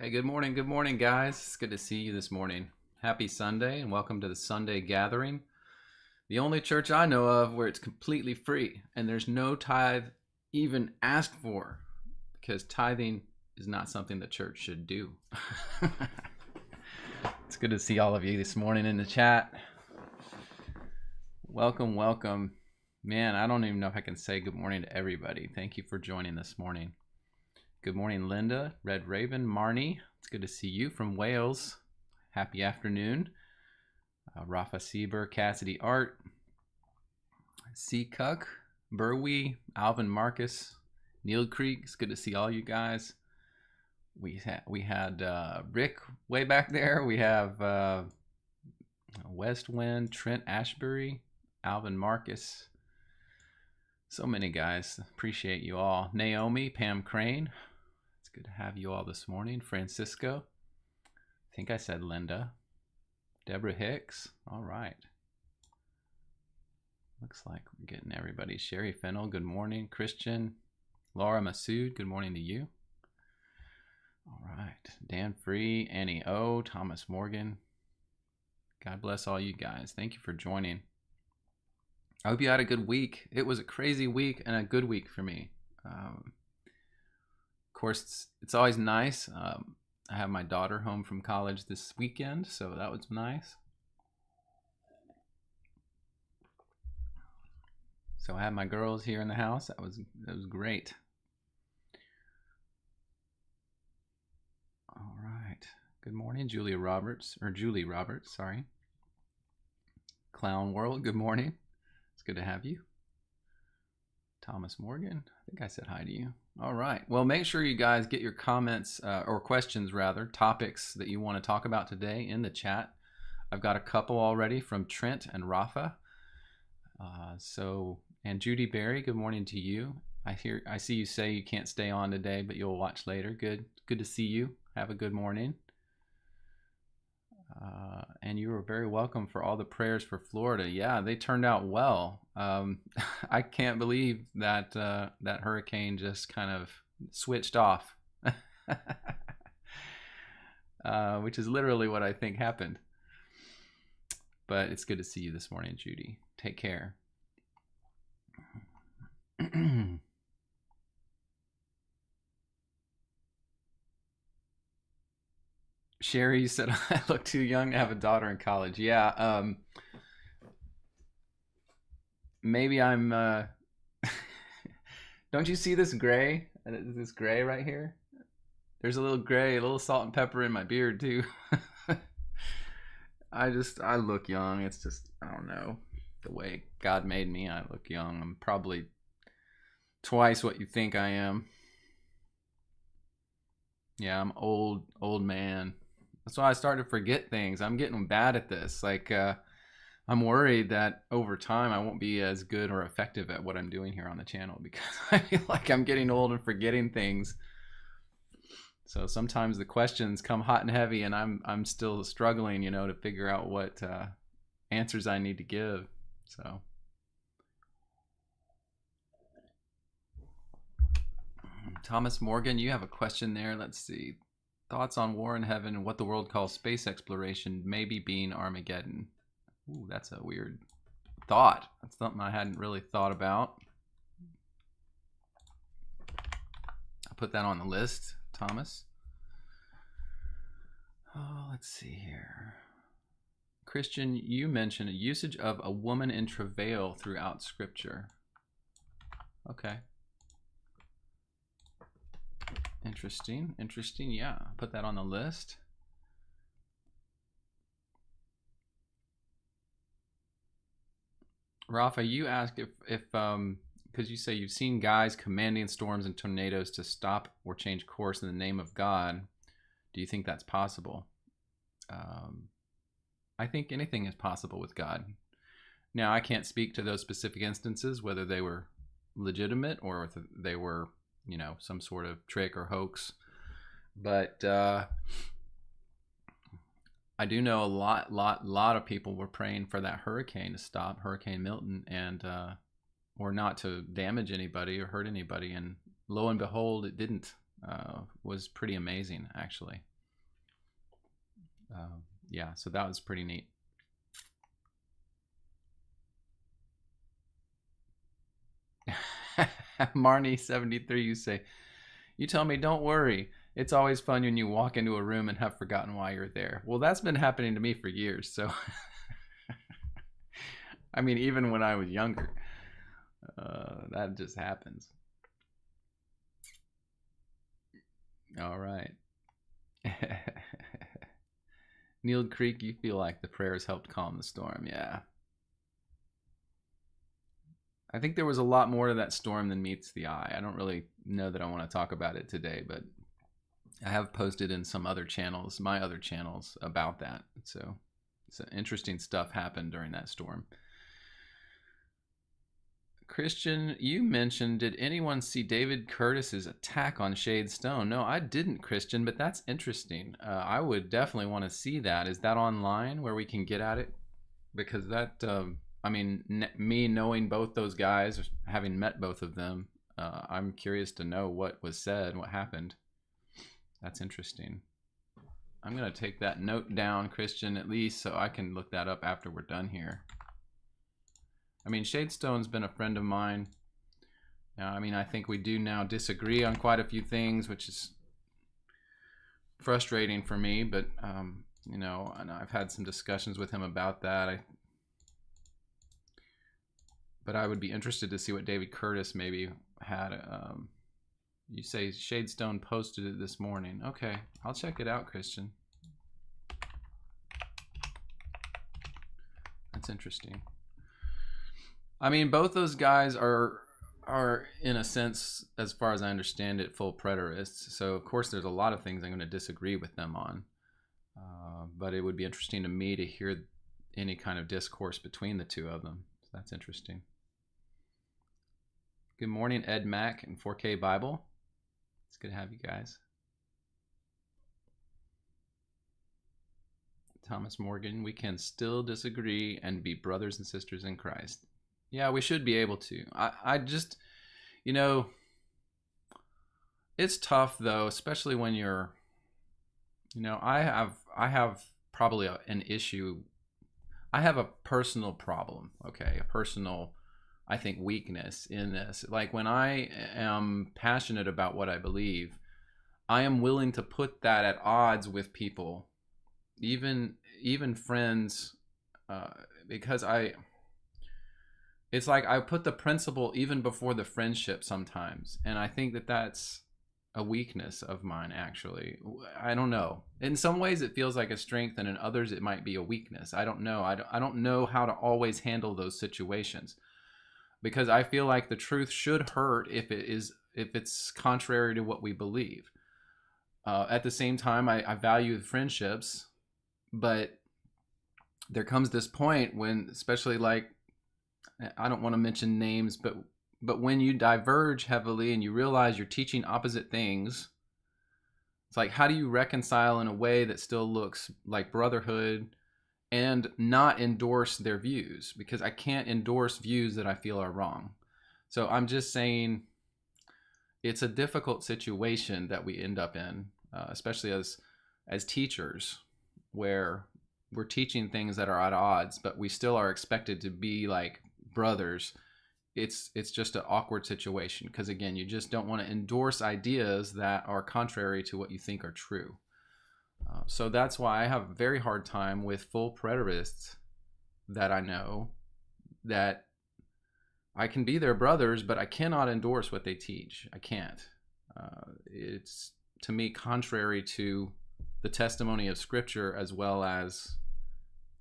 Hey, good morning, guys. It's good to see you this morning. Happy Sunday, and welcome to the Sunday gathering. The only church I know of where it's completely free and there's no tithe even asked for, because tithing is not something the church should do. It's good to see all of you this morning in the chat. Welcome, welcome. Man, I don't even know if I can say good morning to everybody. Thank you for joining this morning. Good morning, Linda, Red Raven, Marnie. It's good to see you from Wales. Happy afternoon. Rafa Sieber, Cassidy Art, C. Cuck, Burwee, Alvin Marcus, Neil Creek. It's good to see all you guys. We had Rick way back there. We have West Wind, Trent Ashbury, Alvin Marcus. So many guys. Appreciate you all. Naomi, Pam Crane. It's good to have you all this morning. Francisco. I think I said Linda. Deborah Hicks. All right. Looks like we're getting everybody. Sherry Fennel, good morning. Christian. Laura Masood, good morning to you. All right. Dan Free, Annie O, Thomas Morgan. God bless all you guys. Thank you for joining. I hope you had a good week. It was a crazy week and a good week for me. Of course, it's always nice. I have my daughter home from college this weekend, so that was nice. So I had my girls here in the house. That was great. All right. Good morning, Julie Roberts, sorry. Clown World, good morning. It's good to have you. Thomas Morgan, I think I said hi to you. All right. Well, make sure you guys get your comments or questions, rather, topics that you want to talk about today in the chat. I've got a couple already from Trent and Rafa. And Judy Berry, good morning to you. I see you say you can't stay on today, but you'll watch later. Good to see you. Have a good morning. And you were very welcome for all the prayers for Florida. Yeah, they turned out well. I can't believe that that hurricane just kind of switched off, which is literally what I think happened. But it's good to see you this morning, Judy. Take care. Sherry, you said I look too young to have a daughter in college. Yeah, maybe I'm. Don't you see this gray? This gray right here? There's a little gray, a little salt and pepper in my beard too. I look young. It's just, I don't know, the way God made me. I look young. I'm probably twice what you think I am. Yeah, I'm old man. That's why I started to forget things. I'm getting bad at this. Like, I'm worried that over time I won't be as good or effective at what I'm doing here on the channel, because I feel like I'm getting old and forgetting things. So sometimes the questions come hot and heavy, and I'm still struggling, to figure out what answers I need to give. So Thomas Morgan, you have a question there. Let's see. Thoughts on War in Heaven and what the world calls space exploration maybe being Armageddon. Ooh, that's a weird thought. That's something I hadn't really thought about. I'll put that on the list, Thomas. Oh, let's see here. Christian, you mentioned a usage of a woman in travail throughout Scripture. Okay. Interesting. Yeah, put that on the list. Rafa, you asked if because you say you've seen guys commanding storms and tornadoes to stop or change course in the name of God. Do you think that's possible? I think anything is possible with God. Now, I can't speak to those specific instances, whether they were legitimate or if they were, some sort of trick or hoax. But I do know a lot of people were praying for that hurricane to stop, Hurricane Milton, and or not to damage anybody or hurt anybody. And lo and behold, it didn't. was pretty amazing, actually. Yeah, so that was pretty neat. Marnie73, you say, you tell me, don't worry. It's always fun when you walk into a room and have forgotten why you're there. Well, that's been happening to me for years. So, I mean, even when I was younger, that just happens. All right. Neil Creek, you feel like the prayers helped calm the storm. Yeah. I think there was a lot more to that storm than meets the eye. I don't really know that I want to talk about it today, but I have posted in some other channels, my other channels, about that. So interesting stuff happened during that storm. Christian, you mentioned, did anyone see David Curtis's attack on Shade Stone? No, I didn't, Christian, but that's interesting. I would definitely want to see that. Is that online where we can get at it? Because that, I mean, me knowing both those guys, having met both of them, I'm curious to know what was said, what happened. That's interesting. I'm going to take that note down, Christian, at least, so I can look that up after we're done here. I mean, Shadestone's been a friend of mine. I mean, I think we do now disagree on quite a few things, which is frustrating for me, but, you know, and I've had some discussions with him about that. But I would be interested to see what David Curtis maybe had. You say Shadestone posted it this morning. Okay, I'll check it out, Christian. That's interesting. I mean, both those guys are in a sense, as far as I understand it, full preterists. So of course there's a lot of things I'm going to disagree with them on. But it would be interesting to me to hear any kind of discourse between the two of them. So that's interesting. Good morning, Ed Mack and 4K Bible. It's good to have you guys. Thomas Morgan, we can still disagree and be brothers and sisters in Christ. Yeah, we should be able to. I just, you know, it's tough though, especially when you're, you know, I have probably an issue. I have a personal problem, okay, a personal, I think, weakness in this. Like when I am passionate about what I believe, I am willing to put that at odds with people, even friends, because it's like I put the principle even before the friendship sometimes, and I think that that's a weakness of mine, actually. I don't know. In some ways it feels like a strength, and in others it might be a weakness. I don't know. I don't know how to always handle those situations, because I feel like the truth should hurt if it's contrary to what we believe. At the same time, I value friendships, but there comes this point when, especially like, I don't want to mention names, but when you diverge heavily and you realize you're teaching opposite things, it's like, how do you reconcile in a way that still looks like brotherhood and not endorse their views? Because I can't endorse views that I feel are wrong. So I'm just saying it's a difficult situation that we end up in, especially as teachers, where we're teaching things that are at odds, but we still are expected to be like brothers. It's just an awkward situation, because again, you just don't want to endorse ideas that are contrary to what you think are true. So that's why I have a very hard time with full preterists that I know, that I can be their brothers, but I cannot endorse what they teach. I can't. It's, to me, contrary to the testimony of Scripture, as well as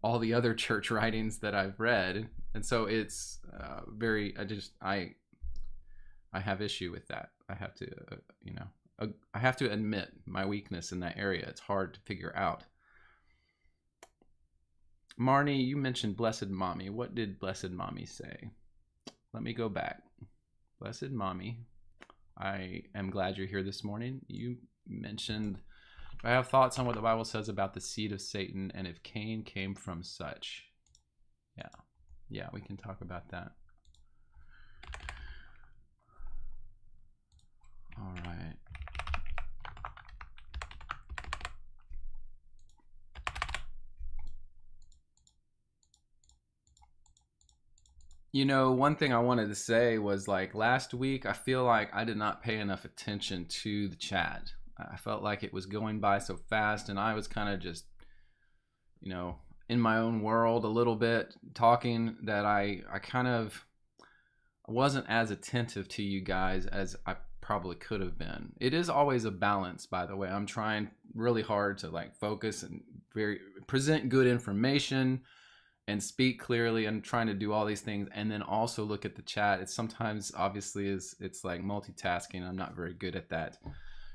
all the other church writings that I've read. And so it's I have issue with that. I have to, I have to admit my weakness in that area. It's hard to figure out. Marnie, you mentioned Blessed Mommy. What did Blessed Mommy say? Let me go back. Blessed Mommy, I am glad you're here this morning. You mentioned, I have thoughts on what the Bible says about the seed of Satan and if Cain came from such. Yeah, we can talk about that. All right. One thing I wanted to say was like last week, I feel like I did not pay enough attention to the chat. I felt like it was going by so fast, and I was kind of just, you know, in my own world a little bit talking that I kind of wasn't as attentive to you guys as I probably could have been. It is always a balance, by the way. I'm trying really hard to like focus and present good information and speak clearly and trying to do all these things and then also look at the chat. It's sometimes obviously it's like multitasking. I'm not very good at that.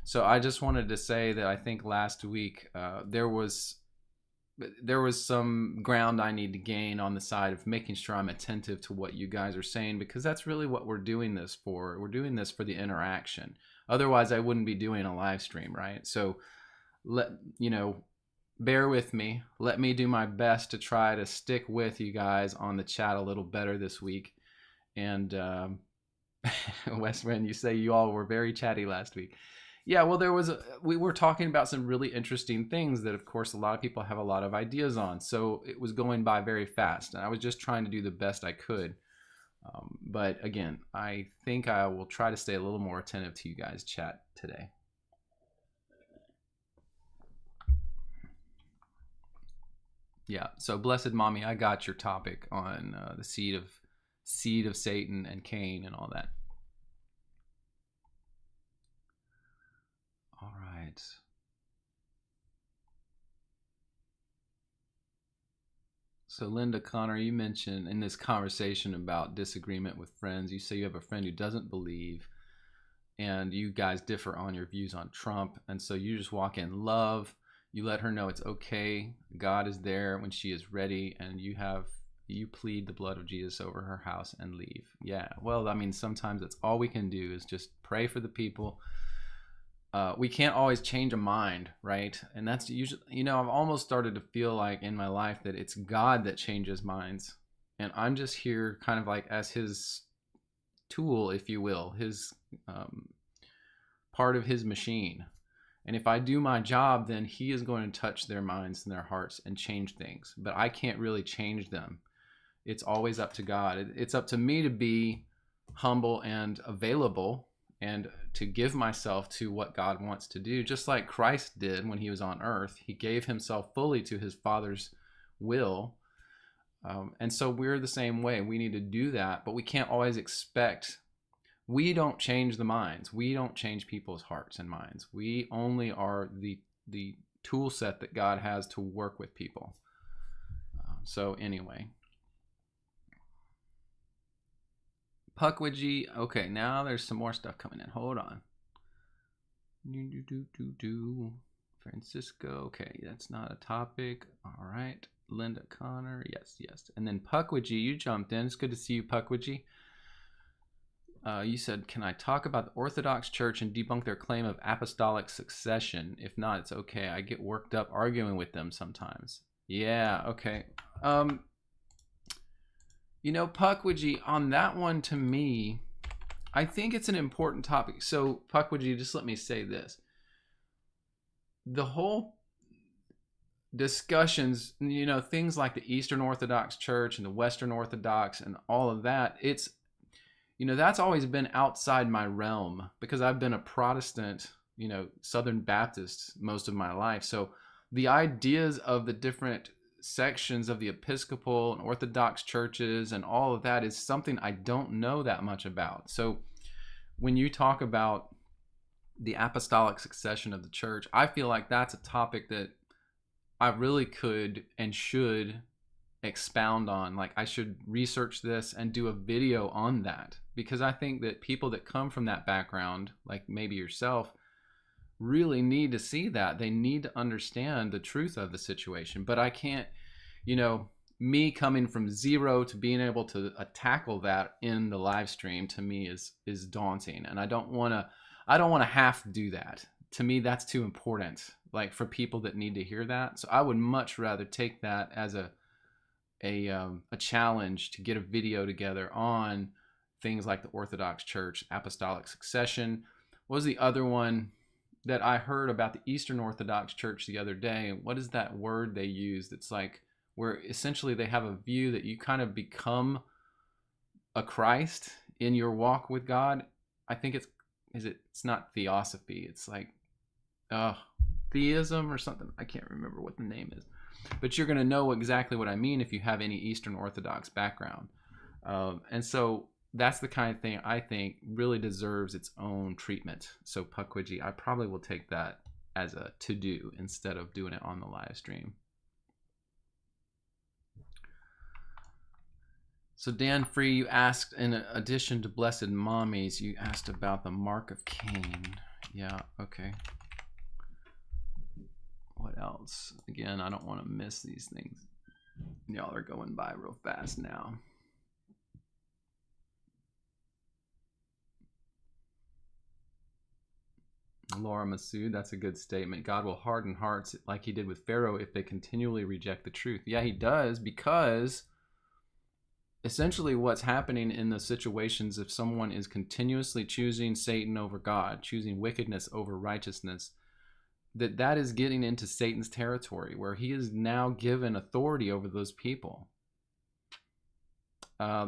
So I just wanted to say that I think last week there was some ground I need to gain on the side of making sure I'm attentive to what you guys are saying, because that's really what we're doing this for. We're doing this for the interaction. Otherwise, I wouldn't be doing a live stream, right? So bear with me. Let me do my best to try to stick with you guys on the chat a little better this week. And Westman, you say you all were very chatty last week. Yeah, well, we were talking about some really interesting things that, of course, a lot of people have a lot of ideas on. So it was going by very fast, and I was just trying to do the best I could. But again, I think I will try to stay a little more attentive to you guys' chat today. Yeah, so Blessed Mommy, I got your topic on the seed of Satan and Cain and all that. All right. So Linda Connor, you mentioned in this conversation about disagreement with friends, you say you have a friend who doesn't believe, and you guys differ on your views on Trump, and so you just walk in love. You let her know it's okay. God is there when she is ready, and you plead the blood of Jesus over her house and leave. Yeah, well, I mean, sometimes that's all we can do is just pray for the people. We can't always change a mind, right? And that's usually, I've almost started to feel like in my life that it's God that changes minds. And I'm just here kind of like as his tool, if you will, his part of his machine. And if I do my job, then he is going to touch their minds and their hearts and change things. But I can't really change them. It's always up to God. It's up to me to be humble and available and to give myself to what God wants to do, just like Christ did when he was on earth. He gave himself fully to his Father's will. And so we're the same way. We need to do that, but we can't always expect. We don't change the minds. We don't change people's hearts and minds. We only are the tool set that God has to work with people. So anyway. Puckwidgey. Okay, now there's some more stuff coming in. Hold on. Francisco. Okay, that's not a topic. All right. Linda Connor. Yes. And then Puckwidgey, you jumped in. It's good to see you, Puckwidgey. You said, can I talk about the Orthodox Church and debunk their claim of apostolic succession? If not, it's okay. I get worked up arguing with them sometimes. Yeah, okay. Puckwidgey, on that one, to me, I think it's an important topic. So, Puckwidgey, just let me say this. The whole discussions, things like the Eastern Orthodox Church and the Western Orthodox and all of that, it's, that's always been outside my realm because I've been a Protestant, Southern Baptist most of my life. So the ideas of the different sections of the Episcopal and Orthodox churches and all of that is something I don't know that much about. So when you talk about the apostolic succession of the church, I feel like that's a topic that I really could and should expound on. Like I should research this and do a video on that, because I think that people that come from that background, like maybe yourself, really need to see that. They need to understand the truth of the situation. But I can't, me coming from zero to being able to tackle that in the live stream, to me is daunting, and I don't want to have to do that. To me, that's too important, like for people that need to hear that. So I would much rather take that as a challenge to get a video together on things like the Orthodox Church, apostolic succession. What was the other one that I heard about the Eastern Orthodox Church the other day? What is that word they use? It's like where essentially they have a view that you kind of become a Christ in your walk with God, I think it's not theosophy. It's like theism or something. I can't remember what the name is. But you're going to know exactly what I mean if you have any Eastern Orthodox background. And so that's the kind of thing I think really deserves its own treatment. So Pukwiji, I probably will take that as a to-do instead of doing it on the live stream. So Dan Free, you asked, in addition to Blessed Mommies, you asked about the mark of Cain. Yeah, okay. What else? Again, I don't want to miss these things. Y'all are going by real fast now. Laura Masood, that's a good statement. God will harden hearts like he did with Pharaoh if they continually reject the truth. Yeah, he does, because essentially what's happening in the situations, if someone is continuously choosing Satan over God, choosing wickedness over righteousness, that is getting into Satan's territory, where he is now given authority over those people.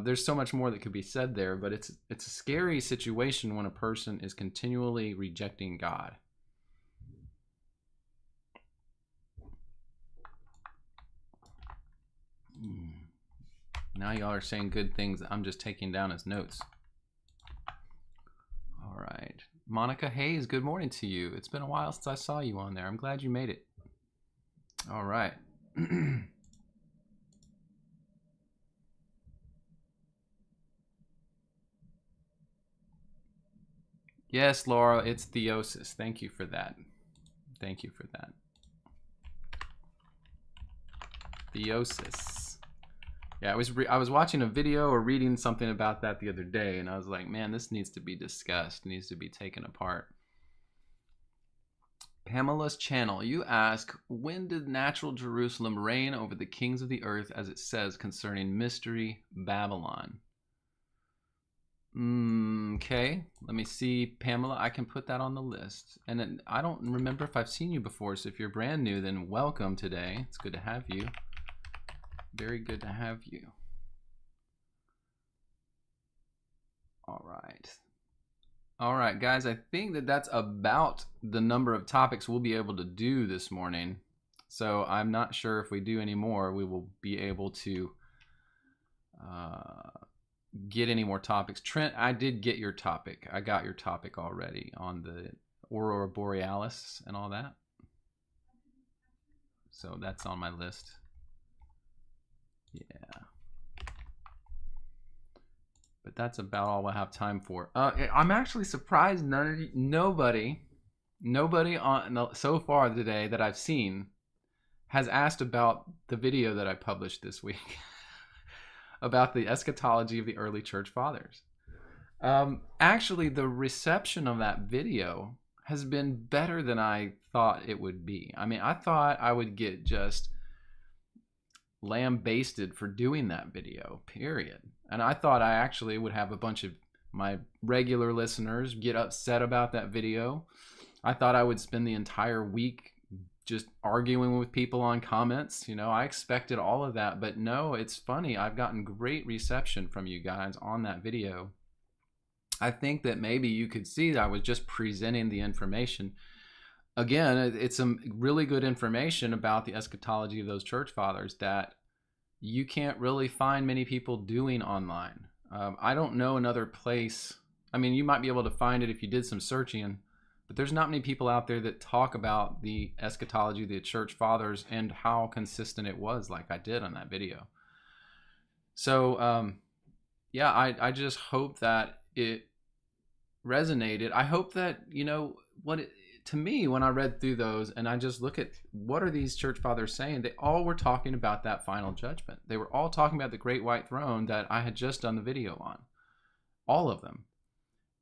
There's so much more that could be said there, but it's a scary situation when a person is continually rejecting God. Now y'all are saying good things I'm just taking down as notes. All right. Monica Hayes, good morning to you. It's been a while since I saw you on there. I'm glad you made it. All right. Yes, Laura, it's theosis. Thank you for that. Thank you for that. Theosis. Yeah, I was watching a video or reading something about that the other day, and I was like, man, this needs to be discussed. It needs to be taken apart. Pamela's channel, you ask, when did natural Jerusalem reign over the kings of the earth, as it says concerning mystery Babylon? Okay, let me see, Pamela. I can put that on the list. And then, I don't remember if I've seen you before, so if you're brand new, then welcome today. It's good to have you. Very good to have you. All right, guys, I think that's about the number of topics we'll be able to do this morning. So I'm not sure if we do any more, we will be able to get any more topics. Trent, I did get your topic. I got your topic already on the Aurora Borealis and all that. So that's on my list. Yeah. But that's about all I have time for. I'm actually surprised nobody on so far today that I've seen has asked about the video that I published this week about the eschatology of the early church fathers. Actually, the reception of that video has been better than I thought it would be. I mean, I thought I would get just lambasted for doing that video, period. And I thought I actually would have a bunch of my regular listeners get upset about that video. I thought I would spend the entire week just arguing with people on comments. You know, I expected all of that, but no, it's funny. I've gotten great reception from you guys on that video. I think that maybe you could see that I was just presenting the information. Again, it's some really good information about the eschatology of those church fathers that you can't really find many people doing online. I don't know another place. I mean, you might be able to find it if you did some searching, but there's not many people out there that talk about the eschatology of the church fathers and how consistent it was, like I did on that video. So, yeah, I just hope that it resonated. I hope that, you know, to me, when I read through those and I just look at what are these church fathers saying, they all were talking about that final judgment. They were all talking about the great white throne that I had just done the video on. All of them.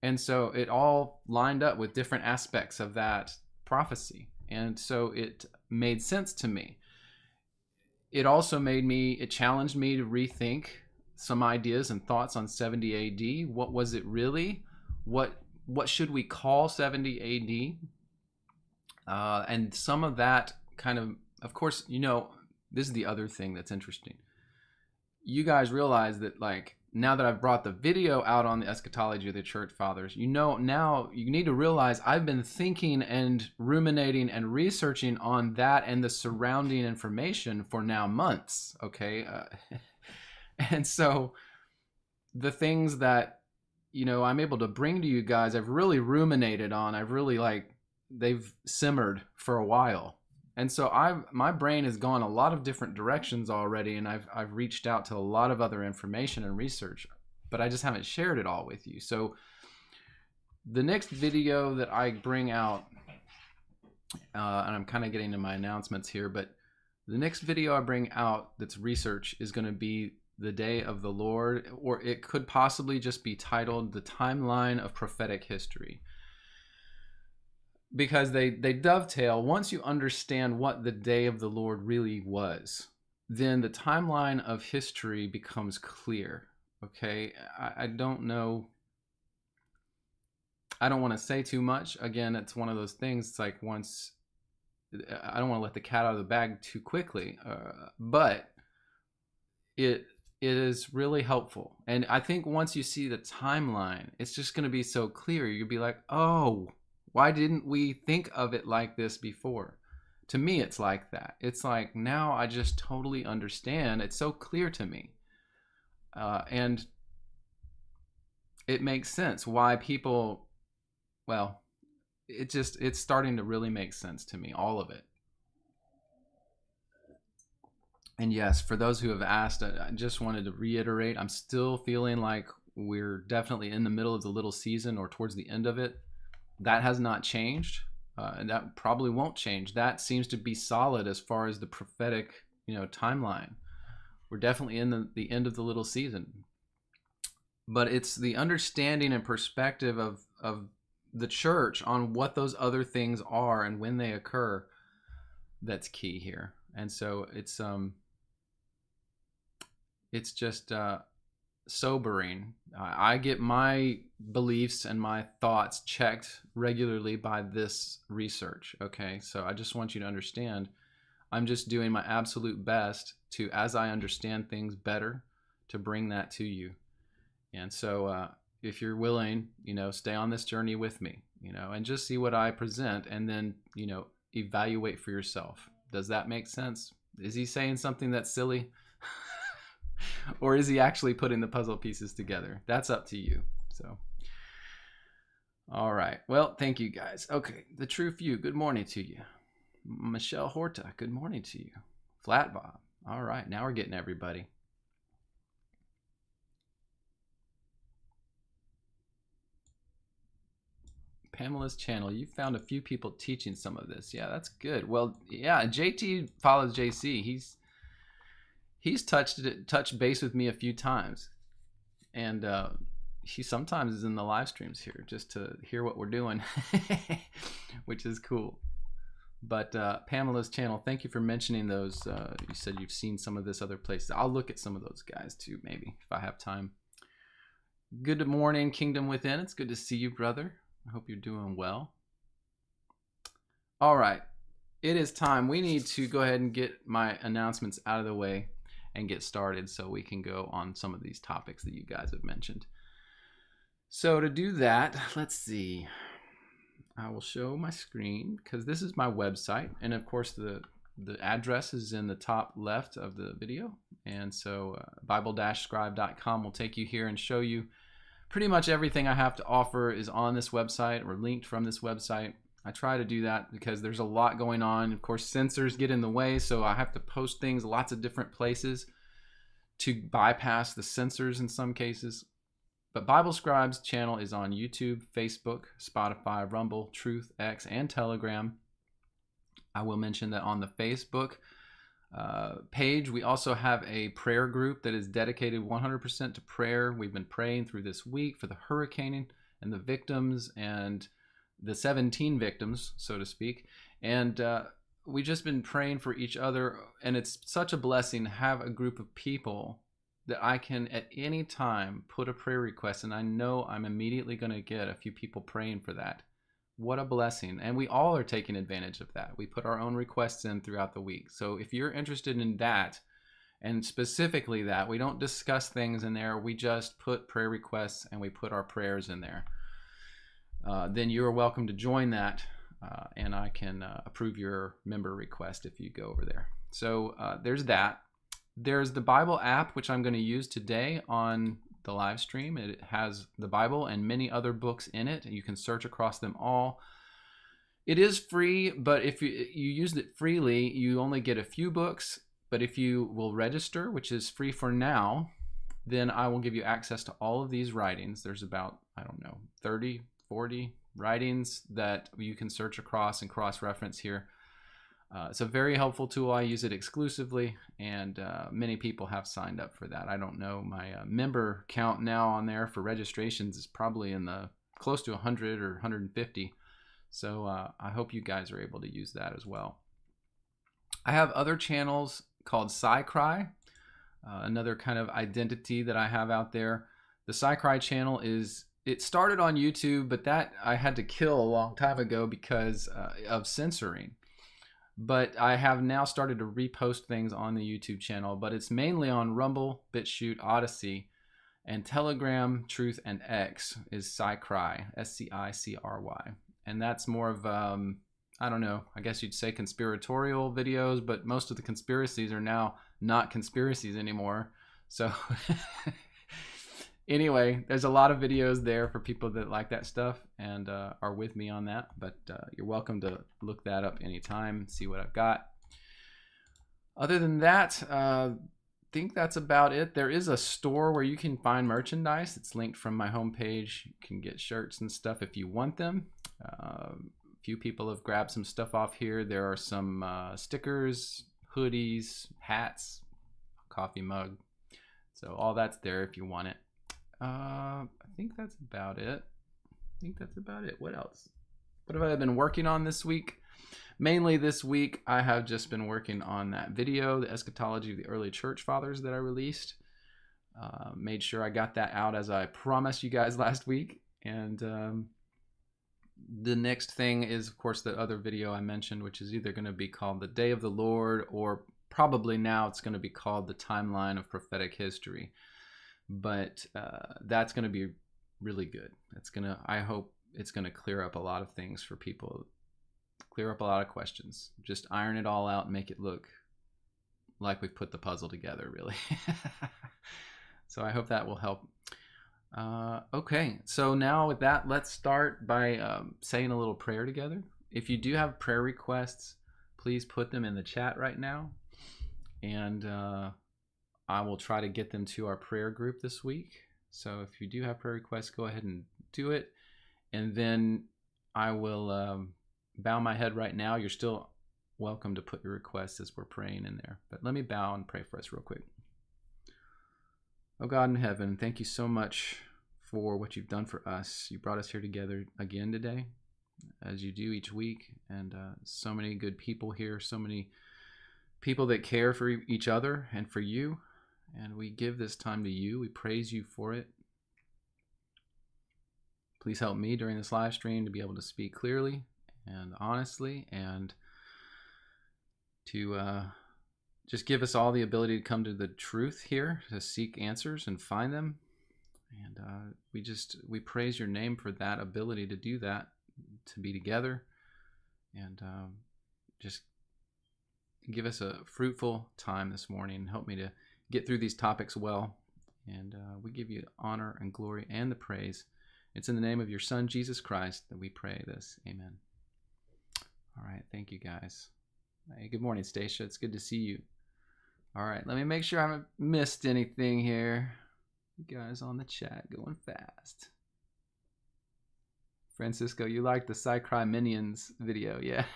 And so it all lined up with different aspects of that prophecy. And so it made sense to me. It also it challenged me to rethink some ideas and thoughts on 70 AD. What was it really? What should we call 70 AD? And some of that kind of course, you know, this is the other thing that's interesting. you guys realize that, like, now that I've brought the video out on the eschatology of the church fathers, now you need to realize I've been thinking and ruminating and researching on that and the surrounding information for now months. Okay. And so the things that, I'm able to bring to you guys, I've really ruminated on. I've really, they've simmered for a while. And so my brain has gone a lot of different directions already, and I've reached out to a lot of other information and research, but I just haven't shared it all with you. So the next video that I bring out, and I'm kind of getting to my announcements here, but the next video I bring out that's research is going to be the Day of the Lord, or it could possibly just be titled The Timeline of Prophetic History. Because they dovetail. Once you understand what the Day of the Lord really was, then the timeline of history becomes clear. Okay, I don't know. I don't want to say too much. Again, it's one of those things. It's like, once, I don't want to let the cat out of the bag too quickly, but it is really helpful. And I think once you see the timeline, it's just going to be so clear. You'll be like, oh, why didn't we think of it like this before? To me, it's like that. It's like, now I just totally understand. It's so clear to me. And it makes sense why people, well, it's starting to really make sense to me, all of it. And yes, for those who have asked, I just wanted to reiterate, I'm still feeling like we're definitely in the middle of the little season, or towards the end of it. That has not changed, and that probably won't change. That seems to be solid as far as the prophetic, timeline. We're definitely in the end of the little season. But it's the understanding and perspective of the church on what those other things are and when they occur that's key here. And so it's just sobering. I get my beliefs and my thoughts checked regularly by this research. Okay, so I just want you to understand, I'm just doing my absolute best to, as I understand things better, to bring that to you. And so if you're willing, stay on this journey with me, and just see what I present, and then, evaluate for yourself. Does that make sense? Is he saying something that's silly? Or is he actually putting the puzzle pieces together? That's up to you. So, all right. Well, thank you guys. Okay, the True Few, good morning to you. Michelle Horta, good morning to you. Flat Bob. All right, now we're getting everybody. Pamela's channel, you found a few people teaching some of this. Yeah, that's good. Well, yeah, JT follows JC. He's touched base with me a few times, and he sometimes is in the live streams here just to hear what we're doing, which is cool. But Pamela's channel, thank you for mentioning those. You said you've seen some of this other places. I'll look at some of those guys too, maybe, if I have time. Good morning, Kingdom Within. It's good to see you, brother. I hope you're doing well. All right, it is time. We need to go ahead and get my announcements out of the way and get started so we can go on some of these topics that you guys have mentioned. So to do that, let's see. I will show my screen because this is my website, and of course the address is in the top left of the video. And so bible-scribe.com will take you here and show you pretty much everything I have to offer is on this website or linked from this website. I try to do that because there's a lot going on. Of course, censors get in the way, so I have to post things lots of different places to bypass the censors in some cases. But Bible Scribe's channel is on YouTube, Facebook, Spotify, Rumble, Truth, X, and Telegram. I will mention that on the Facebook page, we also have a prayer group that is dedicated 100% to prayer. We've been praying through this week for the hurricane and the victims and the 17 victims, so to speak. And we've just been praying for each other. And it's such a blessing to have a group of people that I can at any time put a prayer request, and I know I'm immediately going to get a few people praying for that. What a blessing. And we all are taking advantage of that. We put our own requests in throughout the week. So if you're interested in that And specifically that we don't discuss things in there. We just put prayer requests and we put our prayers in there. Then you are welcome to join that, and I can approve your member request if you go over there. So there's that. There's the Bible app, which I'm going to use today on the live stream. It has the Bible and many other books in it. You can search across them all. It is free, but if you use it freely, you only get a few books. But if you will register, which is free for now, then I will give you access to all of these writings. There's about, 30, 40 writings that you can search across and cross-reference here. It's a very helpful tool. I use it exclusively, and many people have signed up for that. I don't know, my member count now on there for registrations is probably in the close to 100 or 150. So I hope you guys are able to use that as well. I have other channels called SciCry, another kind of identity that I have out there. The SciCry channel it started on YouTube, but that I had to kill a long time ago because of censoring. But I have now started to repost things on the YouTube channel, but it's mainly on Rumble, BitChute, Odyssey, and Telegram, Truth, and X is SciCry, SCICRY. And that's more of, I don't know, I guess you'd say conspiratorial videos, but most of the conspiracies are now not conspiracies anymore. So anyway, there's a lot of videos there for people that like that stuff and are with me on that. But you're welcome to look that up anytime, see what I've got. Other than that, I think that's about it. There is a store where you can find merchandise. It's linked from my homepage. You can get shirts and stuff if you want them. A few people have grabbed some stuff off here. There are some stickers, hoodies, hats, coffee mug. So all that's there if you want it. I think that's about it. What else? What have I been working on this week? Mainly this week, I have just been working on that video, the eschatology of the early church fathers that I released. Made sure I got that out as I promised you guys last week. And the next thing is, of course, the other video I mentioned, which is either going to be called The Day of the Lord, or probably now it's going to be called The Timeline of Prophetic History. But that's going to be really good. I hope it's going to clear up a lot of things for people, clear up a lot of questions, just iron it all out and make it look like we've put the puzzle together, really. So I hope that will help. Okay, so now with that, let's start by saying a little prayer together. If you do have prayer requests, please put them in the chat right now, and I will try to get them to our prayer group this week. So if you do have prayer requests, go ahead and do it, and then I will bow my head right now. You're still welcome to put your requests as we're praying in there, but let me bow and pray for us real quick. Oh God in heaven, thank you so much for what you've done for us. You brought us here together again today, as you do each week, and so many good people here, so many people that care for each other and for you, and we give this time to you. We praise you for it. Please help me during this live stream to be able to speak clearly and honestly, and to just give us all the ability to come to the truth here, to seek answers and find them. And we praise your name for that ability to do that, to be together, and just give us a fruitful time this morning. Help me to get through these topics well. And we give you honor and glory and the praise. It's in the name of your Son, Jesus Christ, that we pray this. Amen. All right. Thank you, guys. Hey, good morning, Stacia. It's good to see you. All right. Let me make sure I haven't missed anything here. You guys on the chat going fast. Francisco, you liked the SciCry Minions video. Yeah.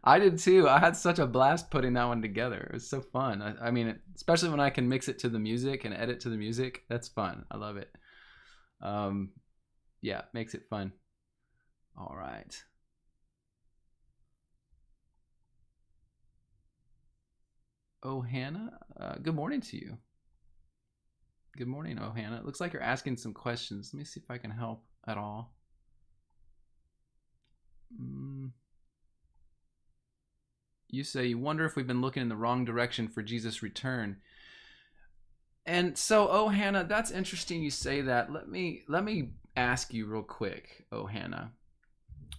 I did too. I had such a blast putting that one together. It was so fun. I mean, especially when I can mix it to the music and edit to the music. That's fun. I love it. Yeah, makes it fun. All right. Oh, Hannah, good morning to you. Good morning, oh, Hannah. It looks like you're asking some questions. Let me see if I can help at all. You say, you wonder if we've been looking in the wrong direction for Jesus' return. And so, oh, Hannah, that's interesting you say that. Let me ask you real quick, oh, Hannah.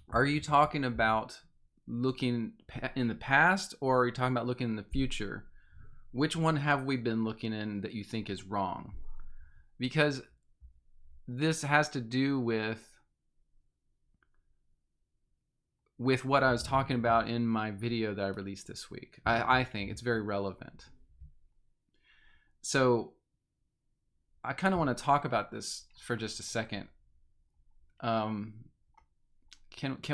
Are you talking about looking in the past, or are you talking about looking in the future? Which one have we been looking in that you think is wrong? Because this has to do with what I was talking about in my video that I released this week. I think it's very relevant. So I kind of want to talk about this for just a second. Can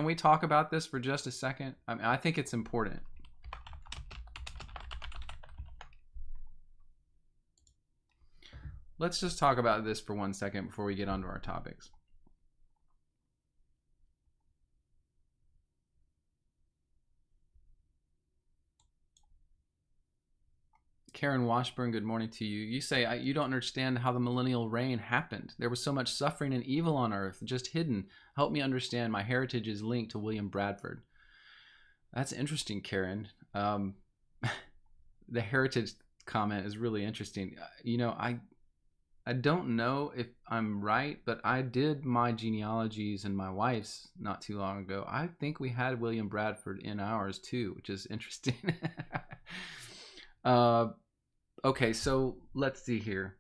we talk about this for just a second? I mean, I think it's important. Let's just talk about this for 1 second before we get onto our topics. Karen Washburn, good morning to you. You say, you don't understand how the millennial reign happened. There was so much suffering and evil on earth, just hidden. Help me understand. My heritage is linked to William Bradford. That's interesting, Karen. The heritage comment is really interesting. You know, I don't know if I'm right, but I did my genealogies and my wife's not too long ago. I think we had William Bradford in ours too, which is interesting. Okay, so let's see here.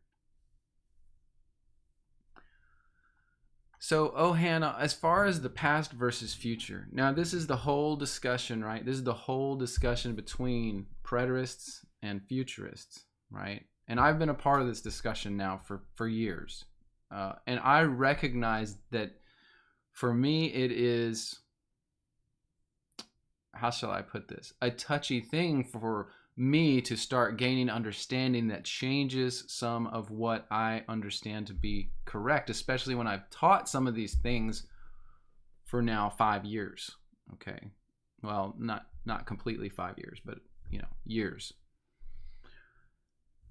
So, oh, Hannah, as far as the past versus future, now this is the whole discussion, right? This is the whole discussion between preterists and futurists, right? And I've been a part of this discussion now for years. And I recognize that for me, it is, how shall I put this? A touchy thing for me to start gaining understanding that changes some of what I understand to be correct, especially when I've taught some of these things for now 5 years. Okay. Well, not completely 5 years, but years.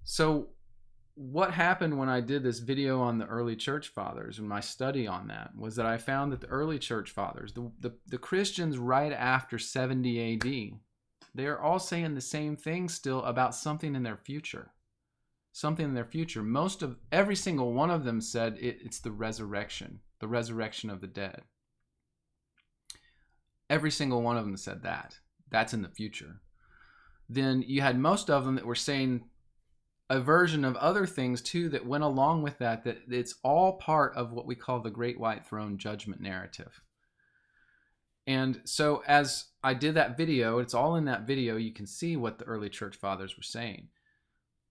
So what happened when I did this video on the early church fathers and my study on that was that I found that the early church fathers, the Christians right after 70 AD, they're all saying the same thing still about something in their future. Something in their future. Every single one of them said it's the resurrection of the dead. Every single one of them said that. That's in the future. Then you had most of them that were saying a version of other things too that went along with that it's all part of what we call the Great White Throne Judgment narrative. And so as I did that video, it's all in that video, you can see what the early church fathers were saying.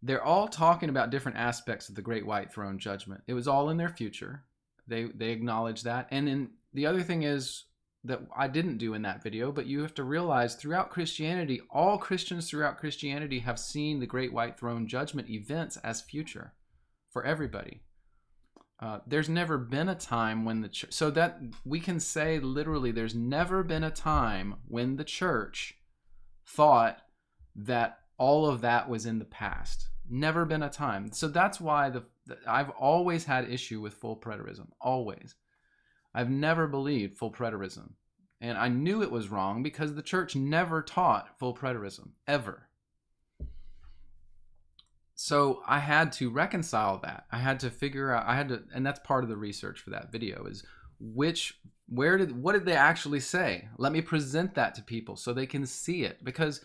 They're all talking about different aspects of the Great White Throne Judgment. It was all in their future. They acknowledge that. And then the other thing is that I didn't do in that video, but you have to realize throughout Christianity, all Christians throughout Christianity have seen the Great White Throne Judgment events as future for everybody. There's never been a time when the church, so that we can say literally there's never been a time when the church thought that all of that was in the past. Never been a time. So that's why I've always had issue with full preterism. Always. I've never believed full preterism. And I knew it was wrong because the church never taught full preterism, ever. So I had to reconcile that. I had to figure out, and that's part of the research for that video is what did they actually say? Let me present that to people so they can see it. Because,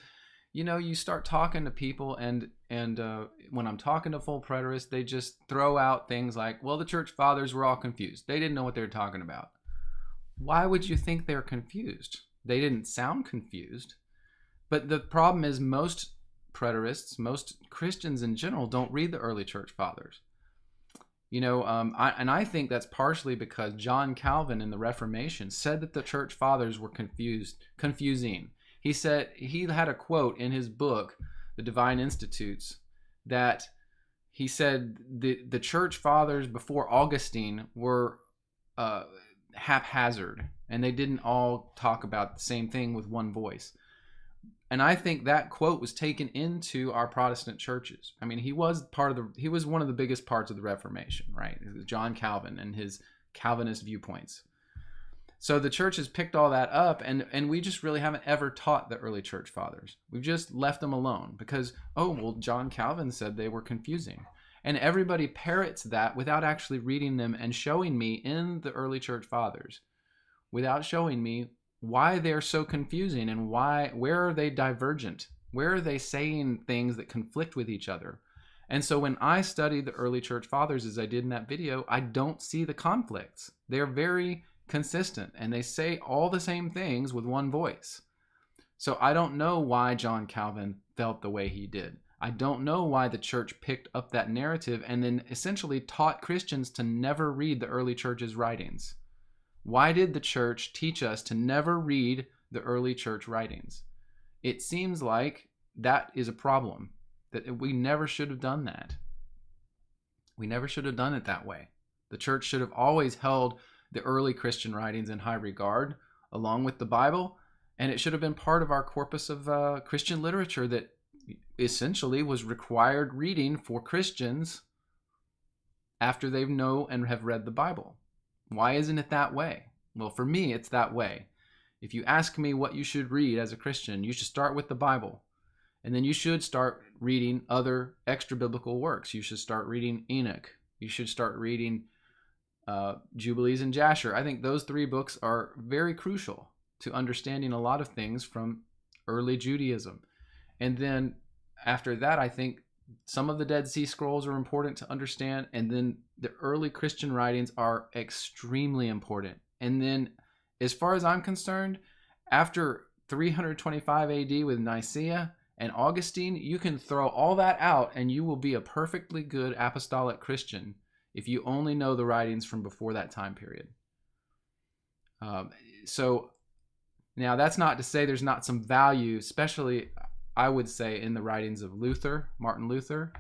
you start talking to people and when I'm talking to full preterists, they just throw out things like, well, the church fathers were all confused. They didn't know what they were talking about. Why would you think they're confused? They didn't sound confused. But the problem is most preterists, most Christians in general, don't read the early church fathers. I think that's partially because John Calvin in the Reformation said that the church fathers were confusing. He said, he had a quote in his book, The Divine Institutes, that he said the church fathers before Augustine were haphazard, and they didn't all talk about the same thing with one voice. And I think that quote was taken into our Protestant churches. I mean, he was one of the biggest parts of the Reformation, right? It was John Calvin and his Calvinist viewpoints. So the church has picked all that up, and we just really haven't ever taught the early church fathers. We've just left them alone because, oh, well, John Calvin said they were confusing. And everybody parrots that without actually reading them and showing me in the early church fathers, without showing me why they're so confusing and where are they divergent? Where are they saying things that conflict with each other? And so when I study the early church fathers, as I did in that video, I don't see the conflicts. They're very consistent and they say all the same things with one voice. So I don't know why John Calvin felt the way he did. I don't know why the church picked up that narrative and then essentially taught Christians to never read the early church's writings. Why did the church teach us to never read the early church writings? It seems like that is a problem, that we never should have done that. We never should have done it that way. The church should have always held the early Christian writings in high regard, along with the Bible, and it should have been part of our corpus of Christian literature that essentially was required reading for Christians after they know and have read the Bible. Why isn't it that way? Well, for me, it's that way. If you ask me what you should read as a Christian, you should start with the Bible. And then you should start reading other extra biblical works. You should start reading Enoch. You should start reading Jubilees and Jasher. I think those 3 books are very crucial to understanding a lot of things from early Judaism. And then after that, I think some of the Dead Sea Scrolls are important to understand. And then the early Christian writings are extremely important. And then as far as I'm concerned, after 325 AD with Nicaea and Augustine, you can throw all that out and you will be a perfectly good apostolic Christian if you only know the writings from before that time period. So now that's not to say there's not some value, especially I would say in the writings of Luther, Martin Luther,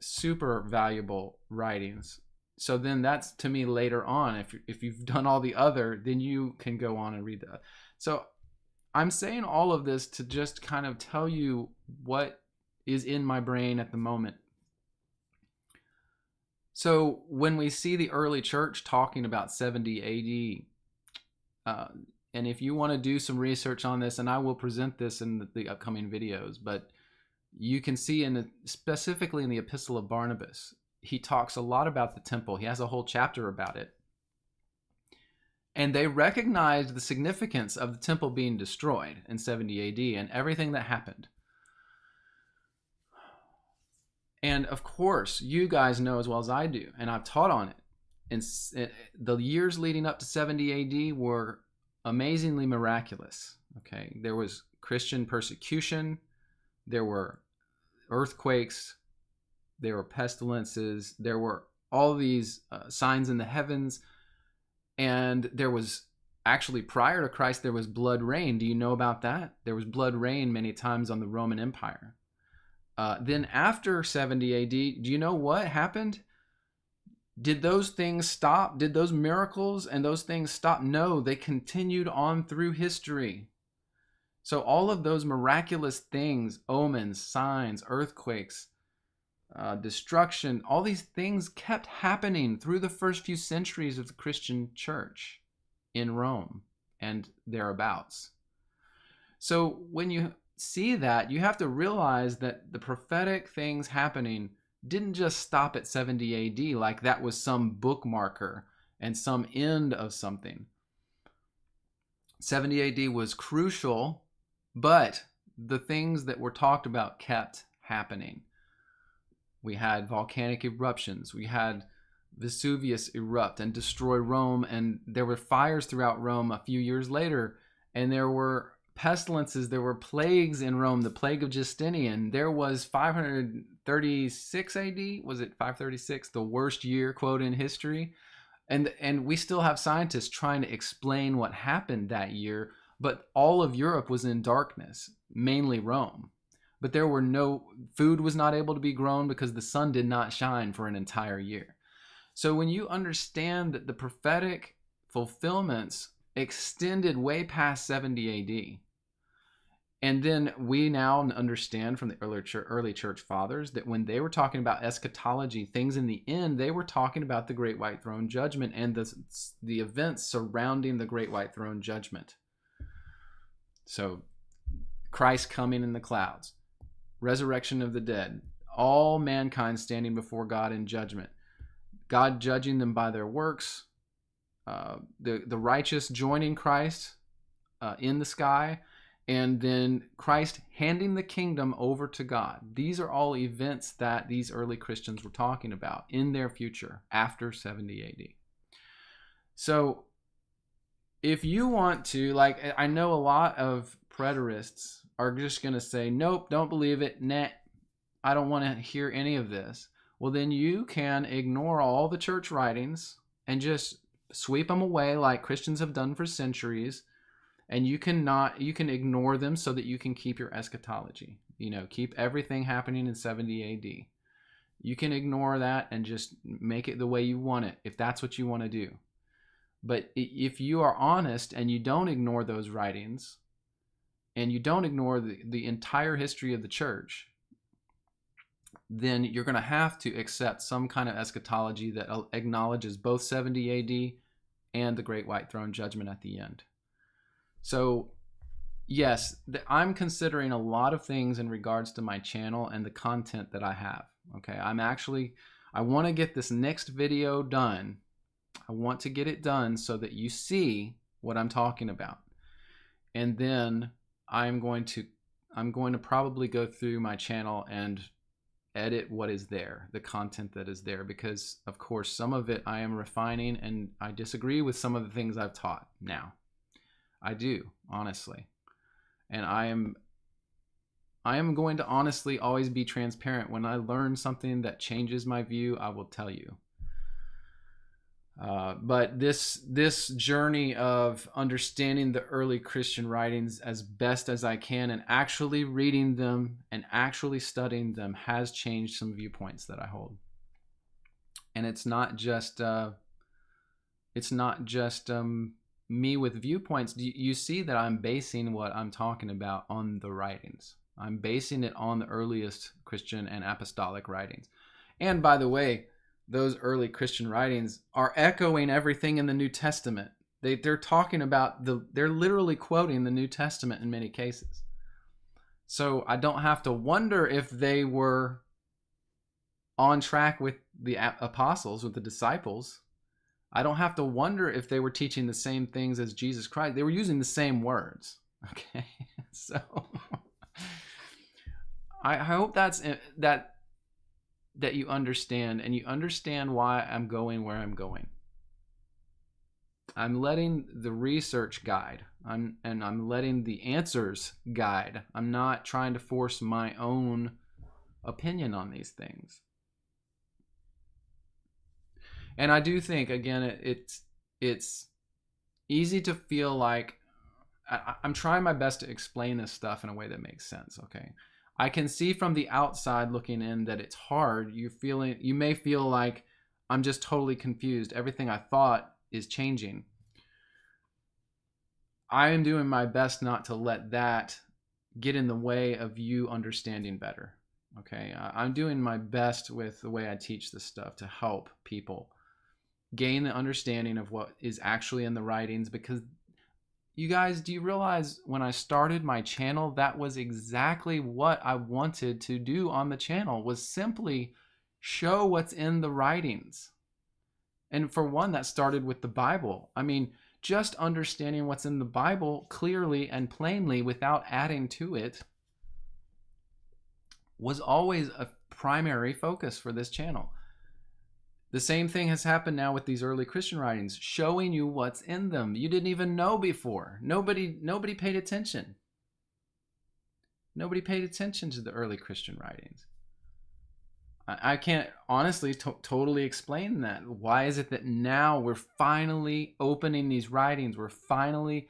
super valuable writings. So then that's to me later on. If you've done all the other, then you can go on and read that. So I'm saying all of this to just kind of tell you what is in my brain at the moment. So when we see the early church talking about 70 AD, and if you want to do some research on this, and I will present this in the upcoming videos, but you can see specifically in the Epistle of Barnabas, he talks a lot about the temple. He has a whole chapter about it. And they recognized the significance of the temple being destroyed in 70 AD and everything that happened. And of course, you guys know as well as I do, and I've taught on it. And the years leading up to 70 AD were amazingly miraculous. Okay, there was Christian persecution, there were earthquakes, there were pestilences, there were all these signs in the heavens, and there was actually, prior to Christ, there was blood rain. Do you know about that? There was blood rain many times on the Roman Empire. Then after 70 AD, do you know what happened? Did those things stop? Did those miracles and those things stop? No, they continued on through history. So all of those miraculous things, omens, signs, earthquakes, destruction, all these things kept happening through the first few centuries of the Christian church in Rome and thereabouts. So when you see that, you have to realize that the prophetic things happening didn't just stop at 70 AD like that was some bookmarker and some end of something. 70 AD was crucial, but the things that were talked about kept happening. We had volcanic eruptions. We had Vesuvius erupt and destroy Rome, and there were fires throughout Rome a few years later, and there were pestilences, there were plagues in Rome, the plague of Justinian. There was 536 AD, was it 536, the worst year, quote, in history? And we still have scientists trying to explain what happened that year, but all of Europe was in darkness, mainly Rome. But there were food was not able to be grown because the sun did not shine for an entire year. So when you understand that the prophetic fulfillments extended way past 70 AD, And then we now understand from the early church fathers that when they were talking about eschatology, things in the end, they were talking about the great white throne judgment and the events surrounding the great white throne judgment. So Christ coming in the clouds, resurrection of the dead, all mankind standing before God in judgment, God judging them by their works, the righteous joining Christ in the sky, and then Christ handing the kingdom over to God. These are all events that these early Christians were talking about in their future after 70 AD. So if you want to, like, I know a lot of preterists are just going to say, nope, don't believe it, nah, I don't want to hear any of this. Well, then you can ignore all the church writings and just sweep them away like Christians have done for centuries. And you can ignore them so that you can keep your eschatology. Keep everything happening in 70 AD. You can ignore that and just make it the way you want it, if that's what you want to do. But if you are honest and you don't ignore those writings, and you don't ignore the entire history of the church, then you're going to have to accept some kind of eschatology that acknowledges both 70 AD and the great white throne judgment at the end. So, yes, I'm considering a lot of things in regards to my channel and the content that I have. Okay, I want to get this next video done. I want to get it done so that you see what I'm talking about. And then I'm going to probably go through my channel and edit what is there, the content that is there, because of course some of it I am refining and I disagree with some of the things I've taught now. I do, honestly. And I am going to honestly always be transparent. When I learn something that changes my view, I will tell you. But this journey of understanding the early Christian writings as best as I can and actually reading them and actually studying them has changed some viewpoints that I hold. And it's not just me with viewpoints. You see that I'm basing what I'm talking about on the writings. I'm basing it on the earliest Christian and apostolic writings. And by the way, those early Christian writings are echoing everything in the New Testament. They're talking about they're literally quoting the New Testament in many cases. So I don't have to wonder if they were on track with the apostles, with the disciples. I don't have to wonder if they were teaching the same things as Jesus Christ. They were using the same words. Okay, so I hope that you understand, and you understand why I'm going where I'm going. I'm letting the research guide. I'm letting the answers guide. I'm not trying to force my own opinion on these things. And I do think, again, it's easy to feel like I'm trying my best to explain this stuff in a way that makes sense. Okay, I can see from the outside looking in that it's hard. You may feel like I'm just totally confused. Everything I thought is changing. I am doing my best not to let that get in the way of you understanding better. Okay, I'm doing my best with the way I teach this stuff to help people gain the understanding of what is actually in the writings. Because you guys, do you realize when I started my channel, that was exactly what I wanted to do on the channel, was simply show what's in the writings. And for one, that started with the Bible. I mean, just understanding what's in the Bible clearly and plainly without adding to it was always a primary focus for this channel. The same thing has happened now with these early Christian writings, showing you what's in them. You didn't even know before. Nobody paid attention. Nobody paid attention to the early Christian writings. I can't honestly totally explain that. Why is it that now we're finally opening these writings? We're finally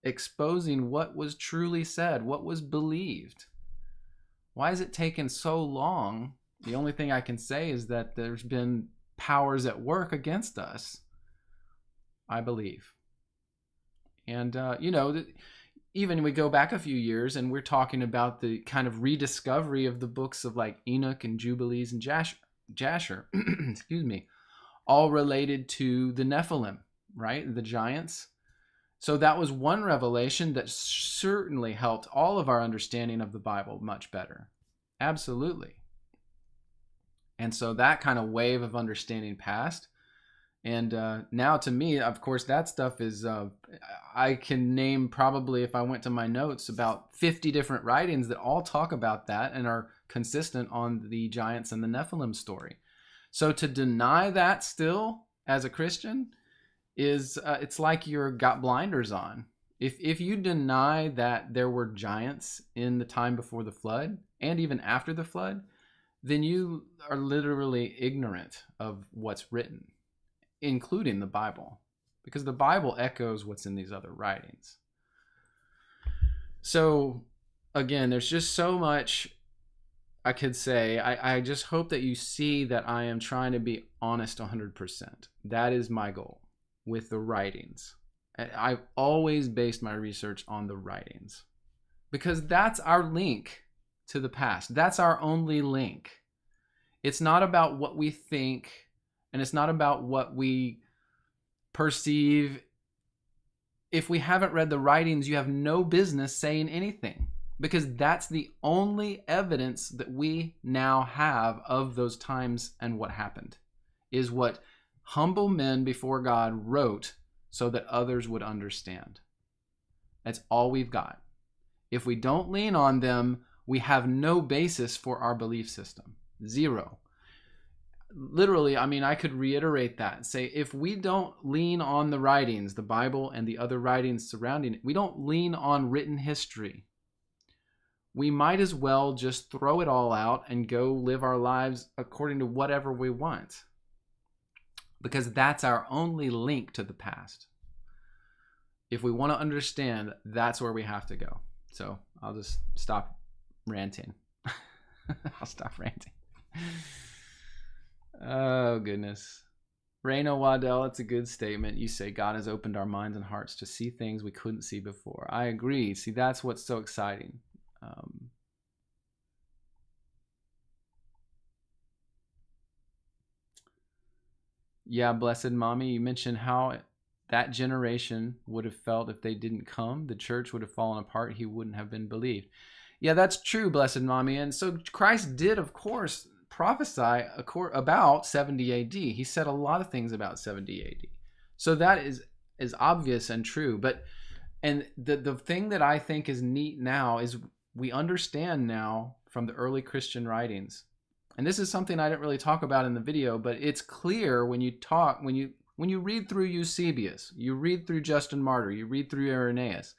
exposing what was truly said, what was believed. Why has it taken so long? The only thing I can say is that there's been powers at work against us, I believe. And, even we go back a few years and we're talking about the kind of rediscovery of the books of like Enoch and Jubilees and Jasher, excuse me, all related to the Nephilim, right? The giants. So that was one revelation that certainly helped all of our understanding of the Bible much better. Absolutely. And so that kind of wave of understanding passed. And now to me, of course, that stuff is, I can name probably, if I went to my notes, about 50 different writings that all talk about that and are consistent on the giants and the Nephilim story. So to deny that still as a Christian is, it's like you're got blinders on. If you deny that there were giants in the time before the flood and even after the flood, then you are literally ignorant of what's written, including the Bible, because the Bible echoes what's in these other writings. So again, there's just so much I could say. I just hope that you see that I am trying to be honest 100%. That is my goal with the writings. I've always based my research on the writings because that's our link to the past. That's our only link. It's not about what we think, and it's not about what we perceive. If we haven't read the writings, you have no business saying anything, because that's the only evidence that we now have of those times and what happened, is what humble men before God wrote so that others would understand. That's all we've got. If we don't lean on them, we have no basis for our belief system. Zero. Literally, I mean, I could reiterate that and say, if we don't lean on the writings, the Bible and the other writings surrounding it, we don't lean on written history, we might as well just throw it all out and go live our lives according to whatever we want, because that's our only link to the past. If we want to understand, that's where we have to go. So I'll just stop ranting. I'll stop ranting. Oh, goodness. Reno Waddell, it's a good statement. You say God has opened our minds and hearts to see things we couldn't see before. I agree. See, that's what's so exciting. Yeah, Blessed Mommy, you mentioned how that generation would have felt if they didn't come. The church would have fallen apart. He wouldn't have been believed. Yeah, that's true, Blessed Mommy. And so Christ did, of course, prophesy about 70 AD. He said a lot of things about 70 AD. So that is obvious and true. And the thing that I think is neat now is we understand now from the early Christian writings, and this is something I didn't really talk about in the video, but it's clear when you read through Eusebius, you read through Justin Martyr, you read through Irenaeus,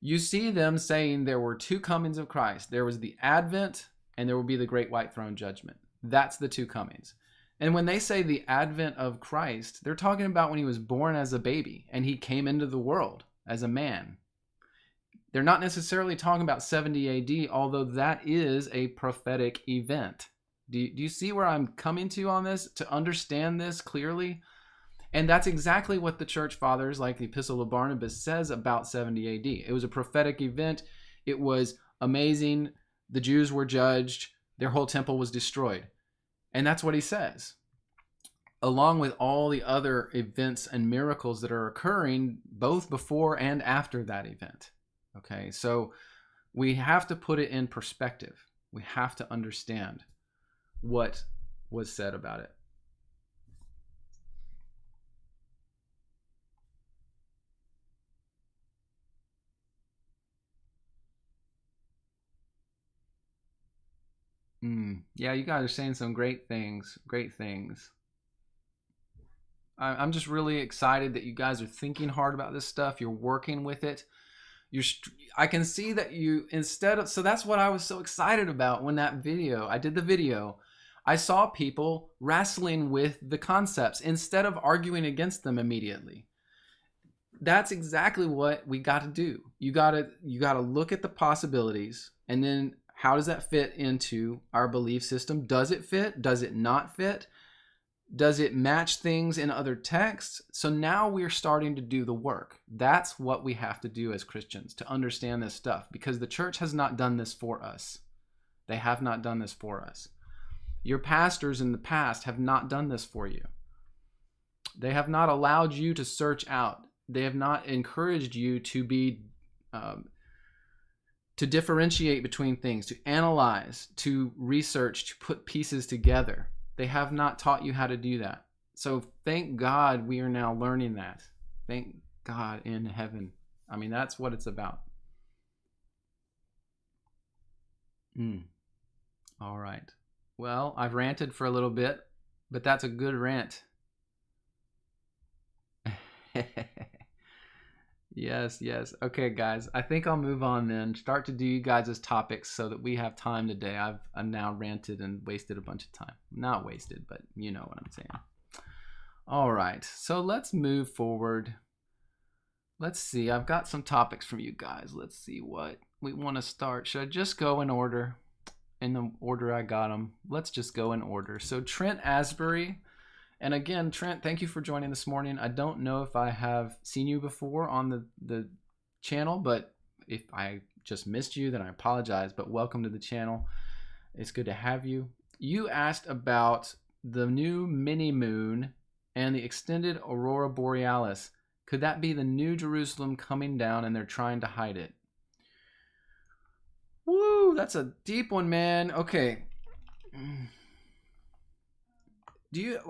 you see them saying there were two comings of Christ. There was the Advent, and there will be the great white throne judgment. That's the two comings. And when they say the advent of Christ, they're talking about when he was born as a baby and he came into the world as a man. They're not necessarily talking about 70 AD, although that is a prophetic event. Do you see where I'm coming to on this, to understand this clearly? And that's exactly what the church fathers, like the Epistle of Barnabas, says about 70 AD. It was a prophetic event. It was amazing. The Jews were judged. Their whole temple was destroyed. And that's what he says, along with all the other events and miracles that are occurring both before and after that event. Okay, so we have to put it in perspective. We have to understand what was said about it. Yeah, you guys are saying some great things. Great things. I'm just really excited that you guys are thinking hard about this stuff. You're working with it. I can see that you, so that's what I was so excited about when I did the video. I saw people wrestling with the concepts instead of arguing against them immediately. That's exactly what we got to do. You got to look at the possibilities, and then how does that fit into our belief system? Does it fit? Does it not fit? Does it match things in other texts? So now we're starting to do the work. That's what we have to do as Christians, to understand this stuff, because the church has not done this for us. They have not done this for us. Your pastors in the past have not done this for you. They have not allowed you to search out. They have not encouraged you to be to differentiate between things, to analyze, to research, to put pieces together. They have not taught you how to do that. So thank God we are now learning that. Thank God in heaven. I mean, that's what it's about. All right. Well, I've ranted for a little bit, but that's a good rant. Yes. Okay, guys. I think I'll move on then. Start to do you guys' topics so that we have time today. I've now ranted and wasted a bunch of time. Not wasted, but you know what I'm saying. All right. So let's move forward. Let's see. I've got some topics from you guys. Let's see what we want to start. Should I just go in order? In the order I got them. Let's just go in order. So Trent Asbury. And again, Trent, thank you for joining this morning. I don't know if I have seen you before on the channel, but if I just missed you, then I apologize. But welcome to the channel. It's good to have you. You asked about the new mini moon and the extended Aurora Borealis. Could that be the new Jerusalem coming down and they're trying to hide it? Woo, that's a deep one, man. Okay.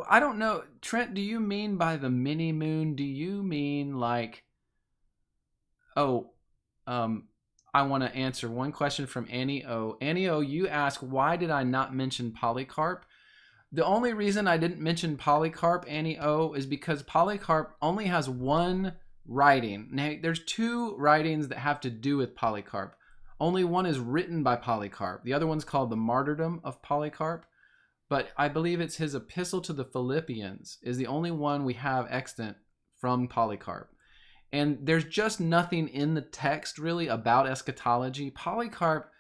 I don't know, Trent, do you mean by the mini moon, do you mean like, I want to answer one question from Annie O. Annie O, you ask, why did I not mention Polycarp? The only reason I didn't mention Polycarp, Annie O, is because Polycarp only has one writing. Now, there's two writings that have to do with Polycarp. Only one is written by Polycarp. The other one's called the Martyrdom of Polycarp. But I believe it's his epistle to the Philippians is the only one we have extant from Polycarp. And there's just nothing in the text really about eschatology. Polycarp,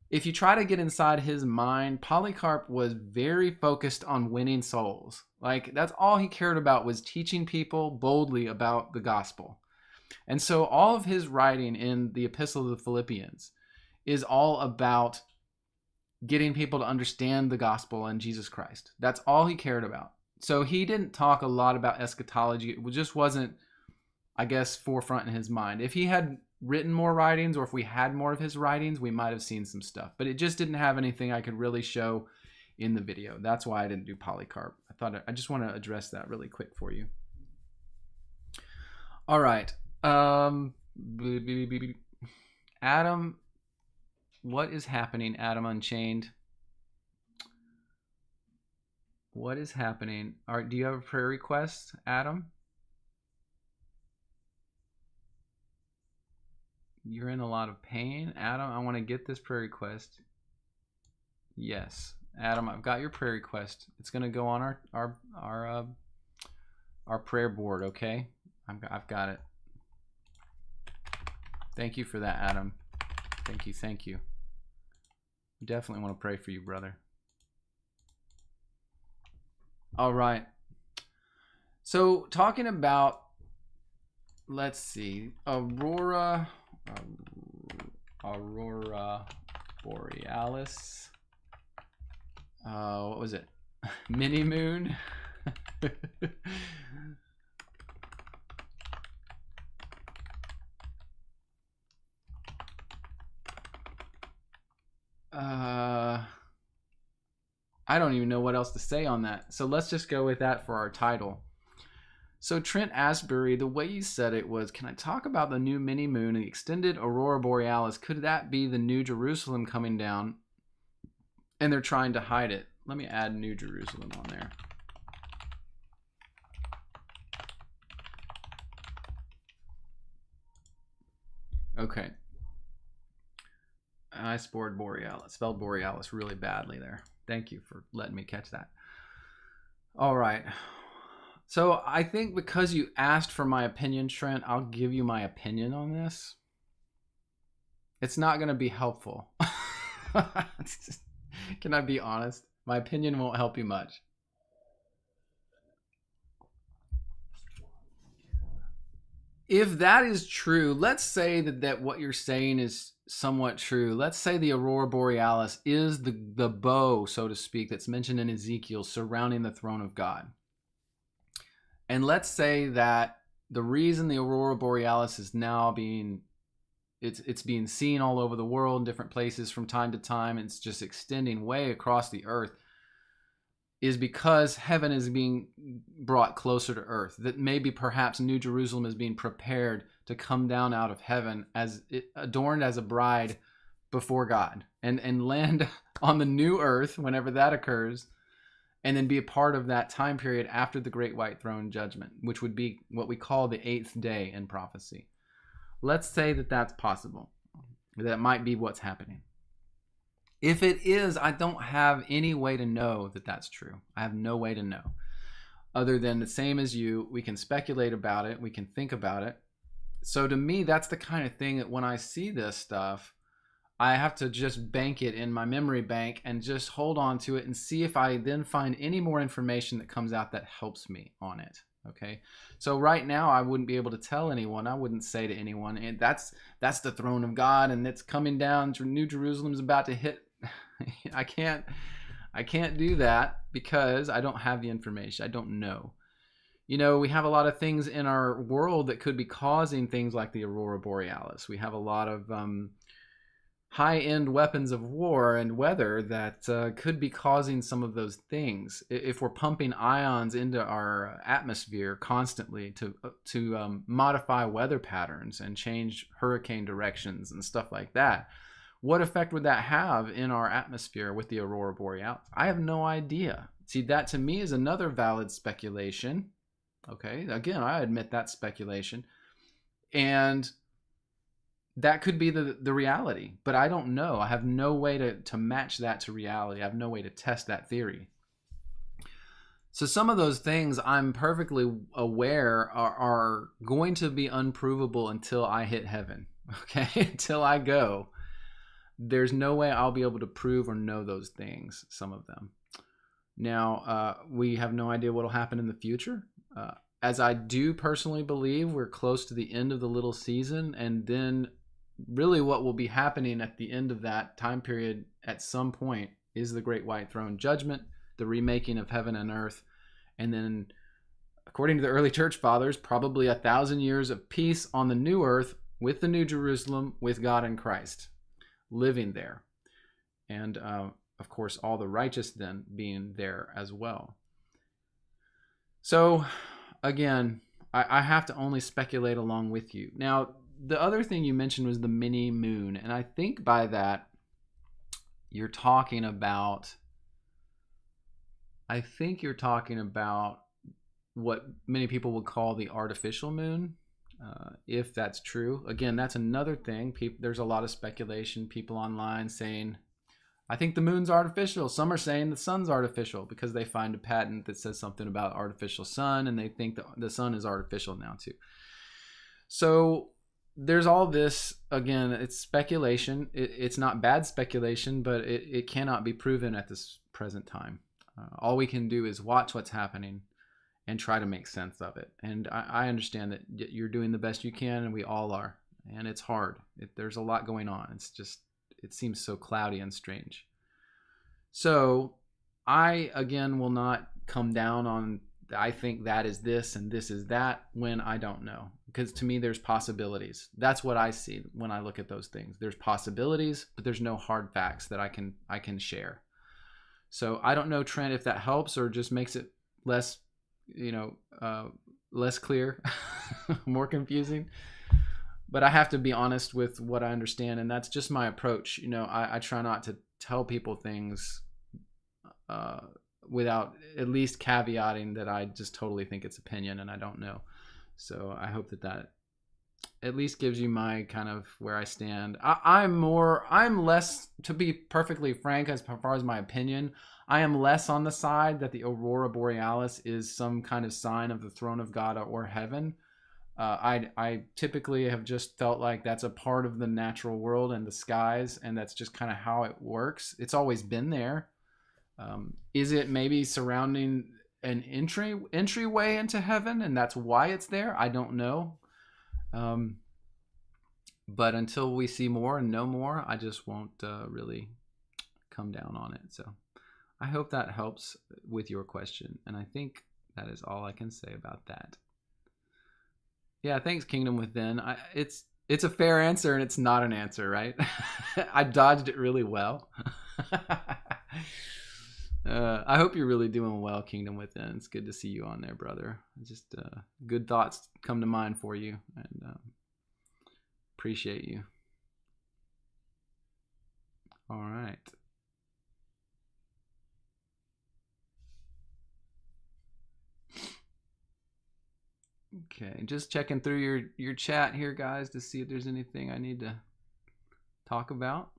if you try to get inside his mind, Polycarp was very focused on winning souls. Like, that's all he cared about, was teaching people boldly about the gospel. And so all of his writing in the epistle to the Philippians is all about getting people to understand the gospel and Jesus Christ. That's all he cared about. So he didn't talk a lot about eschatology. It just wasn't, I guess, forefront in his mind. If he had written more writings, or if we had more of his writings, we might have seen some stuff. But it just didn't have anything I could really show in the video. That's why I didn't do Polycarp. I just want to address that really quick for you. All right. Adam, what is happening, Adam Unchained? What is happening? Do you have a prayer request, Adam? You're in a lot of pain, Adam. I want to get this prayer request. Yes, Adam, I've got your prayer request. It's going to go on our prayer board. Okay, I've got it. Thank you for that, Adam. Thank you. Definitely want to pray for you, brother. All right. So talking about, let's see, Aurora Borealis. What was it? Mini moon. I don't even know what else to say on that. So let's just go with that for our title. So Trent Asbury, the way you said it was, can I talk about the new mini moon and the extended Aurora Borealis? Could that be the new Jerusalem coming down? And they're trying to hide it. Let me add New Jerusalem on there. Okay. I spelled Borealis really badly there. Thank you for letting me catch that. All right. So I think because you asked for my opinion, Trent, I'll give you my opinion on this. It's not going to be helpful. Can I be honest? My opinion won't help you much. If that is true, let's say that what you're saying is somewhat true. Let's say the Aurora Borealis is the bow, so to speak, that's mentioned in Ezekiel surrounding the throne of God. And let's say that the reason the Aurora Borealis is now being seen all over the world in different places from time to time, it's just extending way across the earth, is because heaven is being brought closer to earth. That maybe perhaps New Jerusalem is being prepared to come down out of heaven as adorned as a bride before God and land on the new earth whenever that occurs, and then be a part of that time period after the great white throne judgment, which would be what we call the 8th day in prophecy. Let's say that that's possible. That might be what's happening. If it is, I don't have any way to know that that's true. I have no way to know. Other than the same as you, we can speculate about it, we can think about it. So to me, that's the kind of thing that when I see this stuff, I have to just bank it in my memory bank and just hold on to it and see if I then find any more information that comes out that helps me on it. Okay, so right now I wouldn't be able to tell anyone. I wouldn't say to anyone, and that's the throne of God and it's coming down. New Jerusalem's about to hit. I can't do that because I don't have the information. I don't know. You know, we have a lot of things in our world that could be causing things like the Aurora Borealis. We have a lot of high-end weapons of war and weather that could be causing some of those things. If we're pumping ions into our atmosphere constantly to modify weather patterns and change hurricane directions and stuff like that, what effect would that have in our atmosphere with the Aurora Borealis? I have no idea. See, that to me is another valid speculation. Okay, again, I admit that's speculation. And that could be the reality, but I don't know. I have no way to match that to reality. I have no way to test that theory. So some of those things I'm perfectly aware are going to be unprovable until I hit heaven, okay? Until I go. There's no way I'll be able to prove or know those things, some of them. Now, we have no idea what will happen in the future. As I do personally believe we're close to the end of the little season, and then really what will be happening at the end of that time period at some point is the great white throne judgment, the remaking of heaven and earth, and then, according to the early church fathers, probably 1,000 years of peace on the new earth with the New Jerusalem, with God in Christ living there. And of course, all the righteous then being there as well. So again, I have to only speculate along with you. Now, the other thing you mentioned was the mini moon. And I think by that, you're talking about, what many people would call the artificial moon. If that's true. Again, that's another thing. There's a lot of speculation. People online saying, I think the moon's artificial. Some are saying the sun's artificial because they find a patent that says something about artificial sun, and they think the sun is artificial now too. So there's all this. Again, it's speculation. It's not bad speculation, but it cannot be proven at this present time. All we can do is watch what's happening and try to make sense of it. And I understand that you're doing the best you can, and we all are. And it's hard. There's a lot going on. It seems so cloudy and strange. So I, again, will not come down on, I think that is this and this is that, when I don't know. Because to me, there's possibilities. That's what I see when I look at those things. There's possibilities, but there's no hard facts that I can share. So I don't know, Trent, if that helps or just makes it less less clear, more confusing. But I have to be honest with what I understand, and that's just my approach. I try not to tell people things without at least caveating that I just totally think it's opinion and I don't know. So I hope that at least gives you my kind of where I stand. I'm less, to be perfectly frank, as far as my opinion, I am less on the side that the Aurora Borealis is some kind of sign of the throne of God or heaven. I typically have just felt like that's a part of the natural world and the skies, and that's just kind of how it works. It's always been there. Is it maybe surrounding an entryway into heaven, and that's why it's there? I don't know. But until we see more and know more, I just won't really come down on it. So I hope that helps with your question. And I think that is all I can say about that. Yeah, thanks, Kingdom Within. It's a fair answer, and it's not an answer, right? I dodged it really well. I hope you're really doing well, Kingdom Within. It's good to see you on there, brother. Just good thoughts come to mind for you, and appreciate you. All right. Okay, just checking through your chat here, guys, to see if there's anything I need to talk about.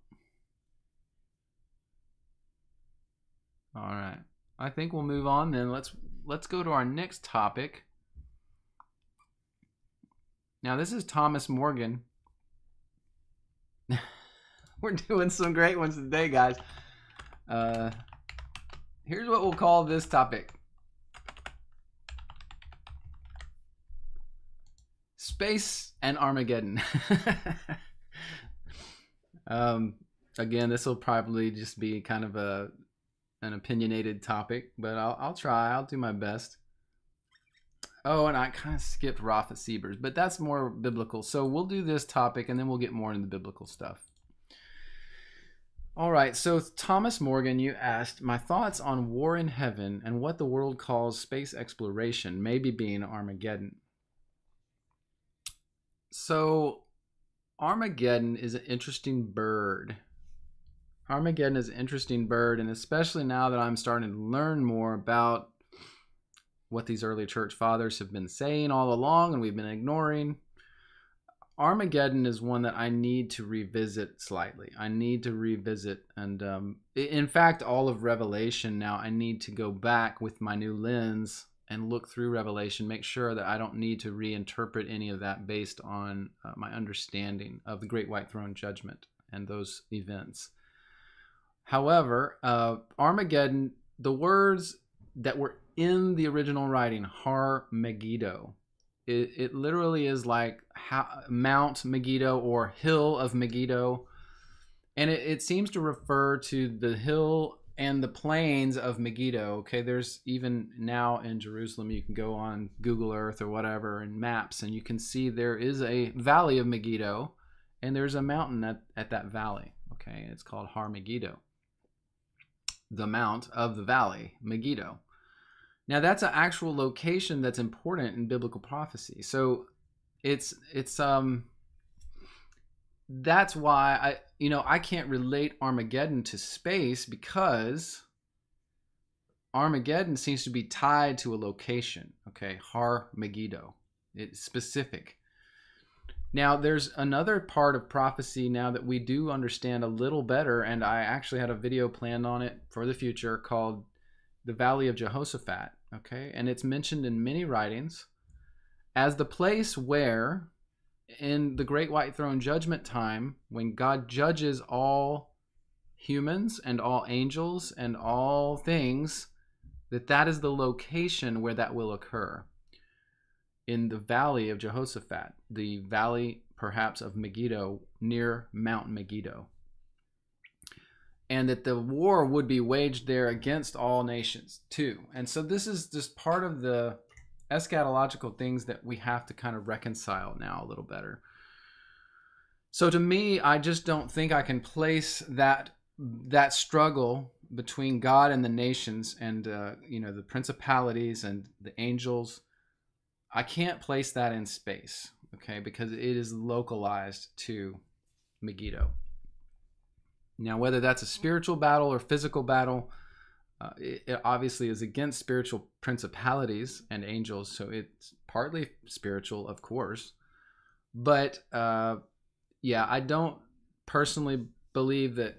All right, I think we'll move on then. Let's go to our next topic. Now, this is Thomas Morgan. We're doing some great ones today, guys. Here's what we'll call this topic. Space and Armageddon. Again, this will probably just be kind of an opinionated topic, but I'll try. I'll do my best. Oh, and I kind of skipped Rafa Siebers, but that's more biblical. So we'll do this topic, and then we'll get more into the biblical stuff. All right, so Thomas Morgan, you asked my thoughts on war in heaven and what the world calls space exploration, maybe being Armageddon. So Armageddon is an interesting bird. Armageddon is an interesting bird, and especially now that I'm starting to learn more about what these early church fathers have been saying all along and we've been ignoring, Armageddon is one that I need to revisit slightly. I need to revisit, and in fact, all of Revelation now, I need to go back with my new lens and look through Revelation, make sure that I don't need to reinterpret any of that based on my understanding of the Great White Throne Judgment and those events. However, Armageddon, the words that were in the original writing, Har Megiddo, it literally is like Mount Megiddo or Hill of Megiddo. And it seems to refer to the hill and the plains of Megiddo. Okay, there's even now in Jerusalem, you can go on Google Earth or whatever and maps, and you can see there is a valley of Megiddo, and there's a mountain at that valley. Okay, it's called Har Megiddo, the mount of the valley, Megiddo. Now that's an actual location that's important in biblical prophecy. So it's that's why I can't relate Armageddon to space, because Armageddon seems to be tied to a location. Okay, Har Megiddo. It's specific. Now there's another part of prophecy now that we do understand a little better, and I actually had a video planned on it for the future called the Valley of Jehoshaphat. Okay, and it's mentioned in many writings as the place where, in the Great White Throne Judgment time, when God judges all humans and all angels and all things, that is the location where that will occur, in the Valley of Jehoshaphat, the valley perhaps of Megiddo, near Mount Megiddo. And that the war would be waged there against all nations too. And so this is just part of the eschatological things that we have to kind of reconcile now a little better. So to me, I just don't think I can place that struggle between God and the nations and the principalities and the angels. I can't place that in space, okay, because it is localized to Megiddo. Now, whether that's a spiritual battle or physical battle, it obviously is against spiritual principalities and angels, so it's partly spiritual, of course. But I don't personally believe that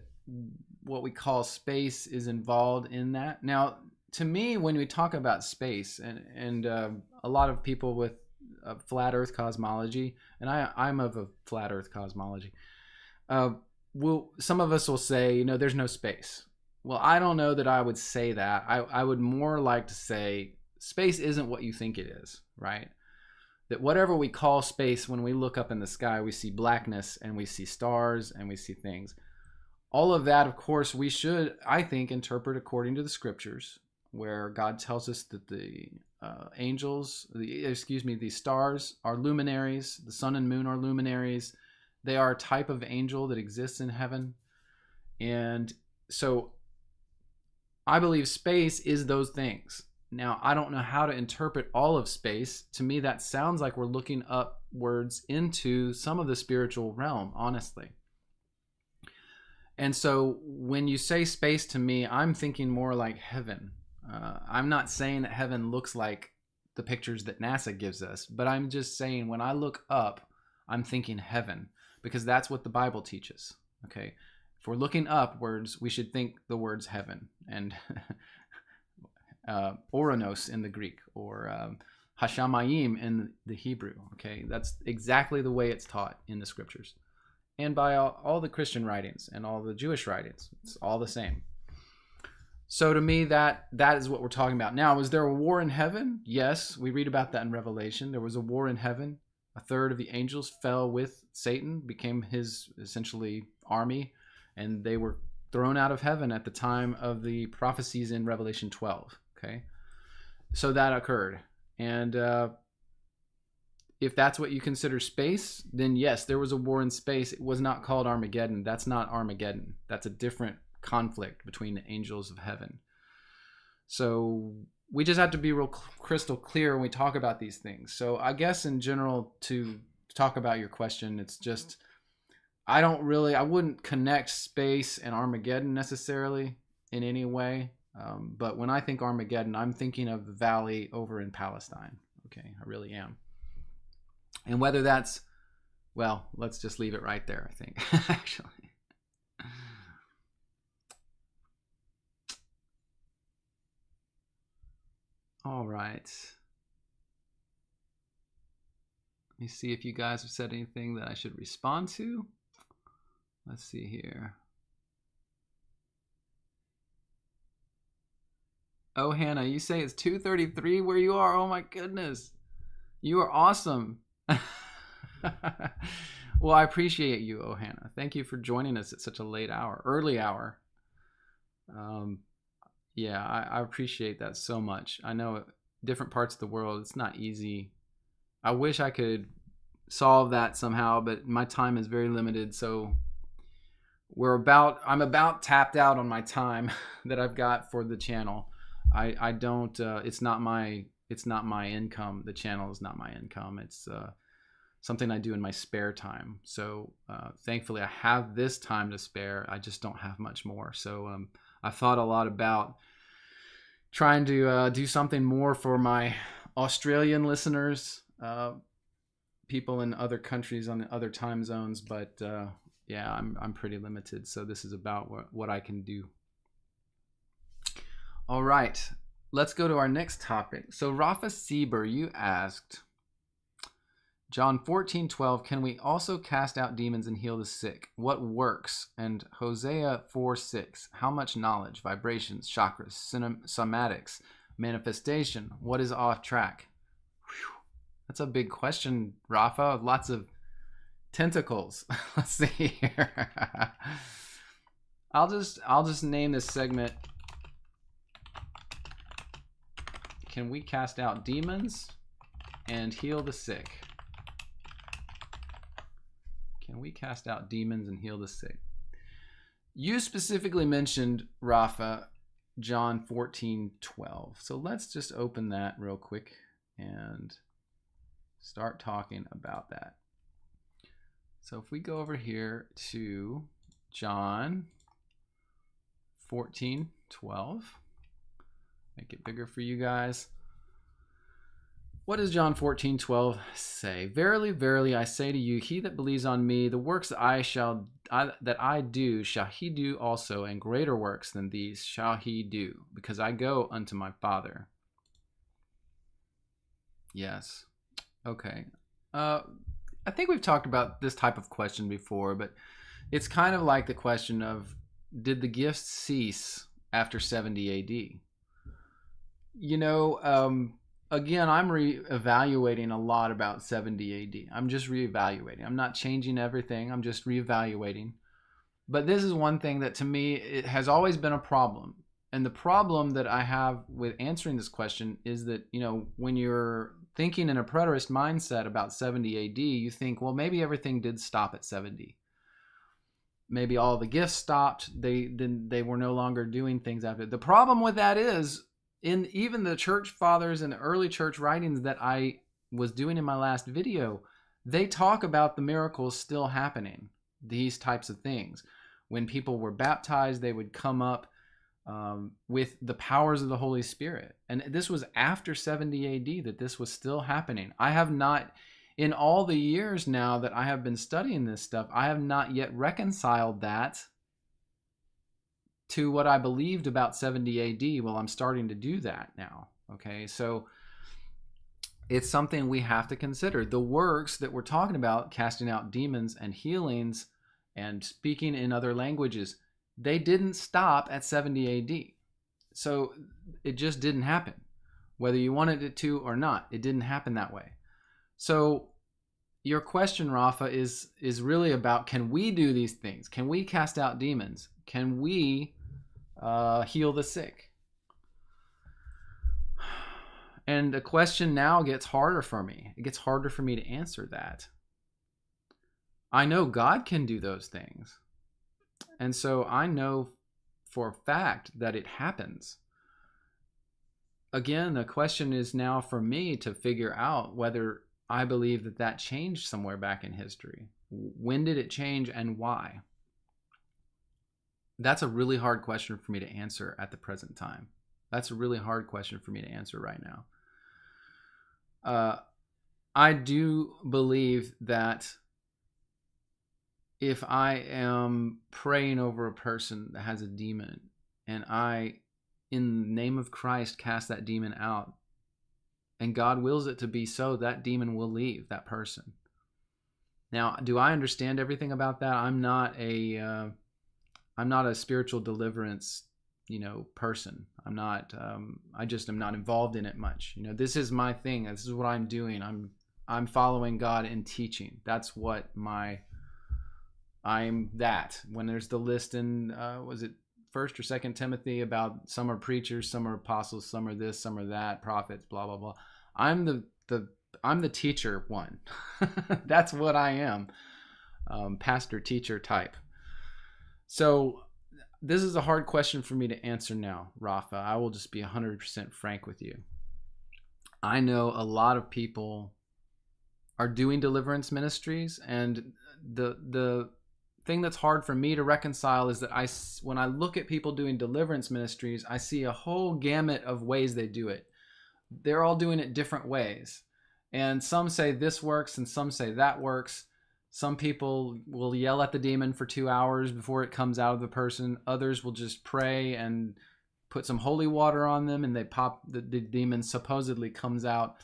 what we call space is involved in that. Now, to me, when we talk about space, and a lot of people with a flat Earth cosmology, and I'm of a flat Earth cosmology, some of us will say, there's no space. Well, I don't know that I would say that. I would more like to say space isn't what you think it is, right? that whatever we call space, when we look up in the sky, we see blackness and we see stars and we see things. All of that, of course, we should, I think, interpret according to the scriptures, where God tells us that the the stars are luminaries, the sun and moon are luminaries. They are a type of angel that exists in heaven. And so I believe space is those things. Now, I don't know how to interpret all of space. To me, that sounds like we're looking upwards into some of the spiritual realm, honestly. And so when you say space to me, I'm thinking more like heaven. I'm not saying that heaven looks like the pictures that NASA gives us, but I'm just saying when I look up, I'm thinking heaven, because that's what the Bible teaches. Okay, if we're looking upwards, we should think the words heaven and Oranos in the Greek, or Hashamayim in the Hebrew. Okay, that's exactly the way it's taught in the scriptures, and by all the Christian writings and all the Jewish writings. It's all the same. So to me, that is what we're talking about. Now, was there a war in heaven? Yes, we read about that in Revelation. There was a war in heaven. A third of the angels fell with Satan, became his essentially army, and they were thrown out of heaven at the time of the prophecies in Revelation 12. Okay, so that occurred. And if that's what you consider space, then yes, there was a war in space. It was not called Armageddon. That's not Armageddon. That's a different conflict between the angels of heaven. So we just have to be real crystal clear when we talk about these things. So I guess in general, to talk about your question, it's just, I wouldn't connect space and Armageddon necessarily in any way. But when I think Armageddon, I'm thinking of the valley over in Palestine. Okay, I really am. And whether that's, well, let's just leave it right there, I think, actually. All right. Let me see if you guys have said anything that I should respond to. Let's see here. Oh, Hannah, you say it's 2:33 where you are? Oh my goodness. You are awesome. Well, I appreciate you, oh Hannah. Thank you for joining us at such a early hour. Yeah, I appreciate that so much. I know different parts of the world, it's not easy. I wish I could solve that somehow, but my time is very limited. So I'm about tapped out on my time that I've got for the channel. I don't, it's not my income. The channel is not my income. It's something I do in my spare time. So thankfully I have this time to spare. I just don't have much more. So I thought a lot about trying to do something more for my Australian listeners, people in other countries on the other time zones, but yeah, I'm pretty limited. So this is about what I can do. All right, let's go to our next topic. So Rafa Sieber, you asked, John 14:12, can we also cast out demons and heal the sick? What works? And Hosea 4:6, how much knowledge, vibrations, chakras, somatics, manifestation? What is off track? Whew. That's a big question, Rafa. Lots of tentacles. Let's see here. I'll just name this segment, can we cast out demons and heal the sick? Can we cast out demons and heal the sick? You specifically mentioned, Rafa, John 14:12. So let's just open that real quick and start talking about that. So if we go over here to John 14:12, make it bigger for you guys. What does John 14:12 say? Verily, verily, I say to you, he that believes on me, the works that I do, shall he do also, and greater works than these shall he do, because I go unto my Father. Yes. Okay. I think we've talked about this type of question before, but it's kind of like the question of, did the gifts cease after 70 AD? You know, again, I'm re-evaluating a lot about 70 AD. I'm just re-evaluating. I'm not changing everything. I'm just re-evaluating. But this is one thing that to me it has always been a problem. And the problem that I have with answering this question is that, when you're thinking in a preterist mindset about 70 AD, you think, well, maybe everything did stop at 70. Maybe all the gifts stopped. They were no longer doing things after. The problem with that is, in even the church fathers and the early church writings that I was doing in my last video, they talk about the miracles still happening, these types of things. When people were baptized, they would come up with the powers of the Holy Spirit. And this was after 70 AD that this was still happening. I have not, in all the years now that I have been studying this stuff, I have not yet reconciled that to what I believed about 70 AD. Well, I'm starting to do that now. Okay, so it's something we have to consider. The works that we're talking about, casting out demons and healings and speaking in other languages, they didn't stop at 70 AD. So it just didn't happen. Whether you wanted it to or not, it didn't happen that way. So your question, Rafa, is really about, can we do these things? Can we cast out demons? Can we heal the sick? And the question now gets harder for me. It gets harder for me to answer that. I know God can do those things. And so I know for a fact that it happens. Again, the question is now for me to figure out whether I believe that that changed somewhere back in history. When did it change and why? That's a really hard question for me to answer at the present time. That's a really hard question for me to answer right now. I do believe that if I am praying over a person that has a demon and I, in the name of Christ, cast that demon out, and God wills it to be so, that demon will leave that person. Now, do I understand everything about that? I'm not a spiritual deliverance, person. I just am not involved in it much. This is my thing. This is what I'm doing. I'm following God in teaching. That's what I'm that. When there's the list in, was it 1st or 2nd Timothy about some are preachers, some are apostles, some are this, some are that, prophets, blah, blah, blah. I'm the teacher one. That's what I am. Pastor, teacher type. So this is a hard question for me to answer now, Rafa. I will just be 100% frank with you. I know a lot of people are doing deliverance ministries, and the thing that's hard for me to reconcile is that when I look at people doing deliverance ministries, I see a whole gamut of ways they do it. They're all doing it different ways. And some say this works and some say that works. Some people will yell at the demon for 2 hours before it comes out of the person. Others will just pray and put some holy water on them and the demon supposedly comes out.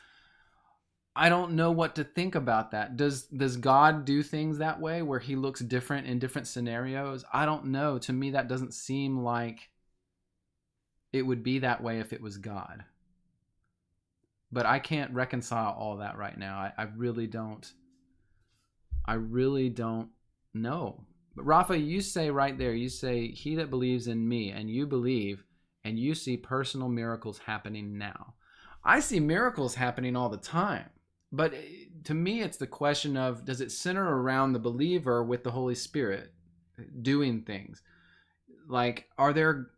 I don't know what to think about that. Does God do things that way where he looks different in different scenarios? I don't know. To me, that doesn't seem like it would be that way if it was God. But I can't reconcile all that right now. I really don't know. But Rafa, you say right there, you say, he that believes in me, and you believe, and you see personal miracles happening now. I see miracles happening all the time. But to me, it's the question of, does it center around the believer with the Holy Spirit doing things? Like, are there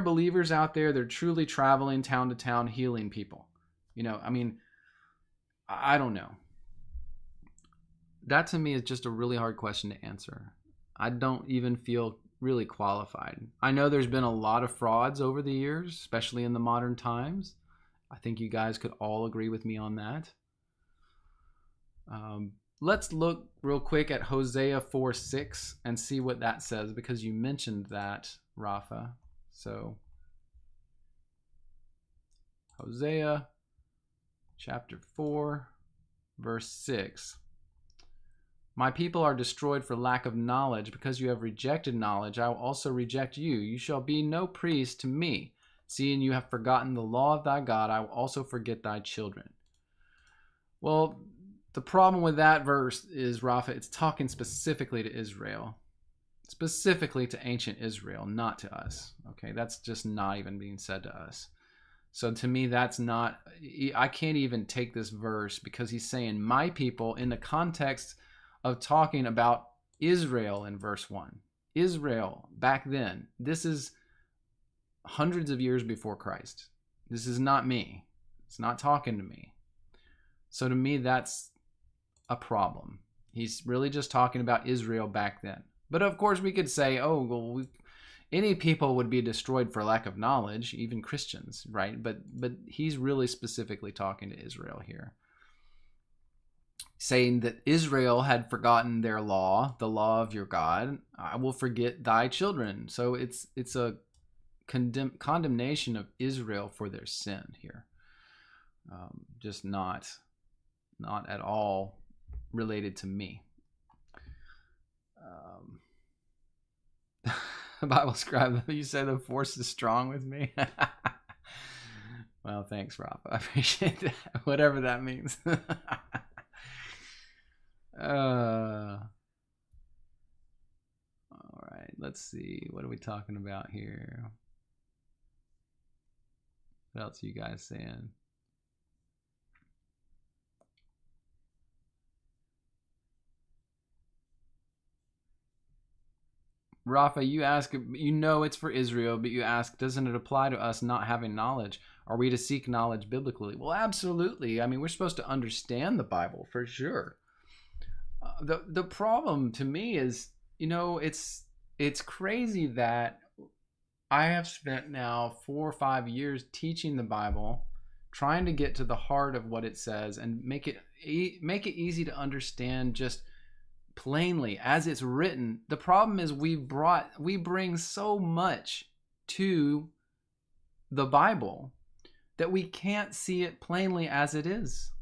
believers out there that are truly traveling town to town healing people? I don't know. That to me is just a really hard question to answer. I don't even feel really qualified. I know there's been a lot of frauds over the years, especially in the modern times. I think you guys could all agree with me on that. Let's look real quick at Hosea 4:6 and see what that says, because you mentioned that, Rafa. So, Hosea chapter 4, verse 6. My people are destroyed for lack of knowledge. Because you have rejected knowledge, I will also reject you. You shall be no priest to me. Seeing you have forgotten the law of thy God, I will also forget thy children. Well, the problem with that verse is, Rafa, it's talking specifically to Israel. Specifically to ancient Israel, not to us. Okay, that's just not even being said to us. So to me, that's not, I can't even take this verse because he's saying my people in the context of talking about Israel in verse 1. Israel back then. This is hundreds of years before Christ. This is not me. It's not talking to me. So to me, that's a problem. He's really just talking about Israel back then. But of course, we could say, oh, well, any people would be destroyed for lack of knowledge, even Christians, right? But he's really specifically talking to Israel here, saying that Israel had forgotten their law, the law of your God. I will forget thy children. So it's a condemnation of Israel for their sin here. Just not at all related to me. Bible scribe, you say the force is strong with me. Well, thanks, Rob. I appreciate that. Whatever that means. All right, let's see. What are we talking about here? What else are you guys saying? Rafa, you ask, you know it's for Israel, but you ask, doesn't it apply to us not having knowledge? Are we to seek knowledge biblically? Well, absolutely. I mean, we're supposed to understand the Bible for sure. The problem to me is, it's crazy that I have spent now 4 or 5 years teaching the Bible, trying to get to the heart of what it says and make it easy to understand just plainly as it's written. The problem is we bring so much to the Bible that we can't see it plainly as it is.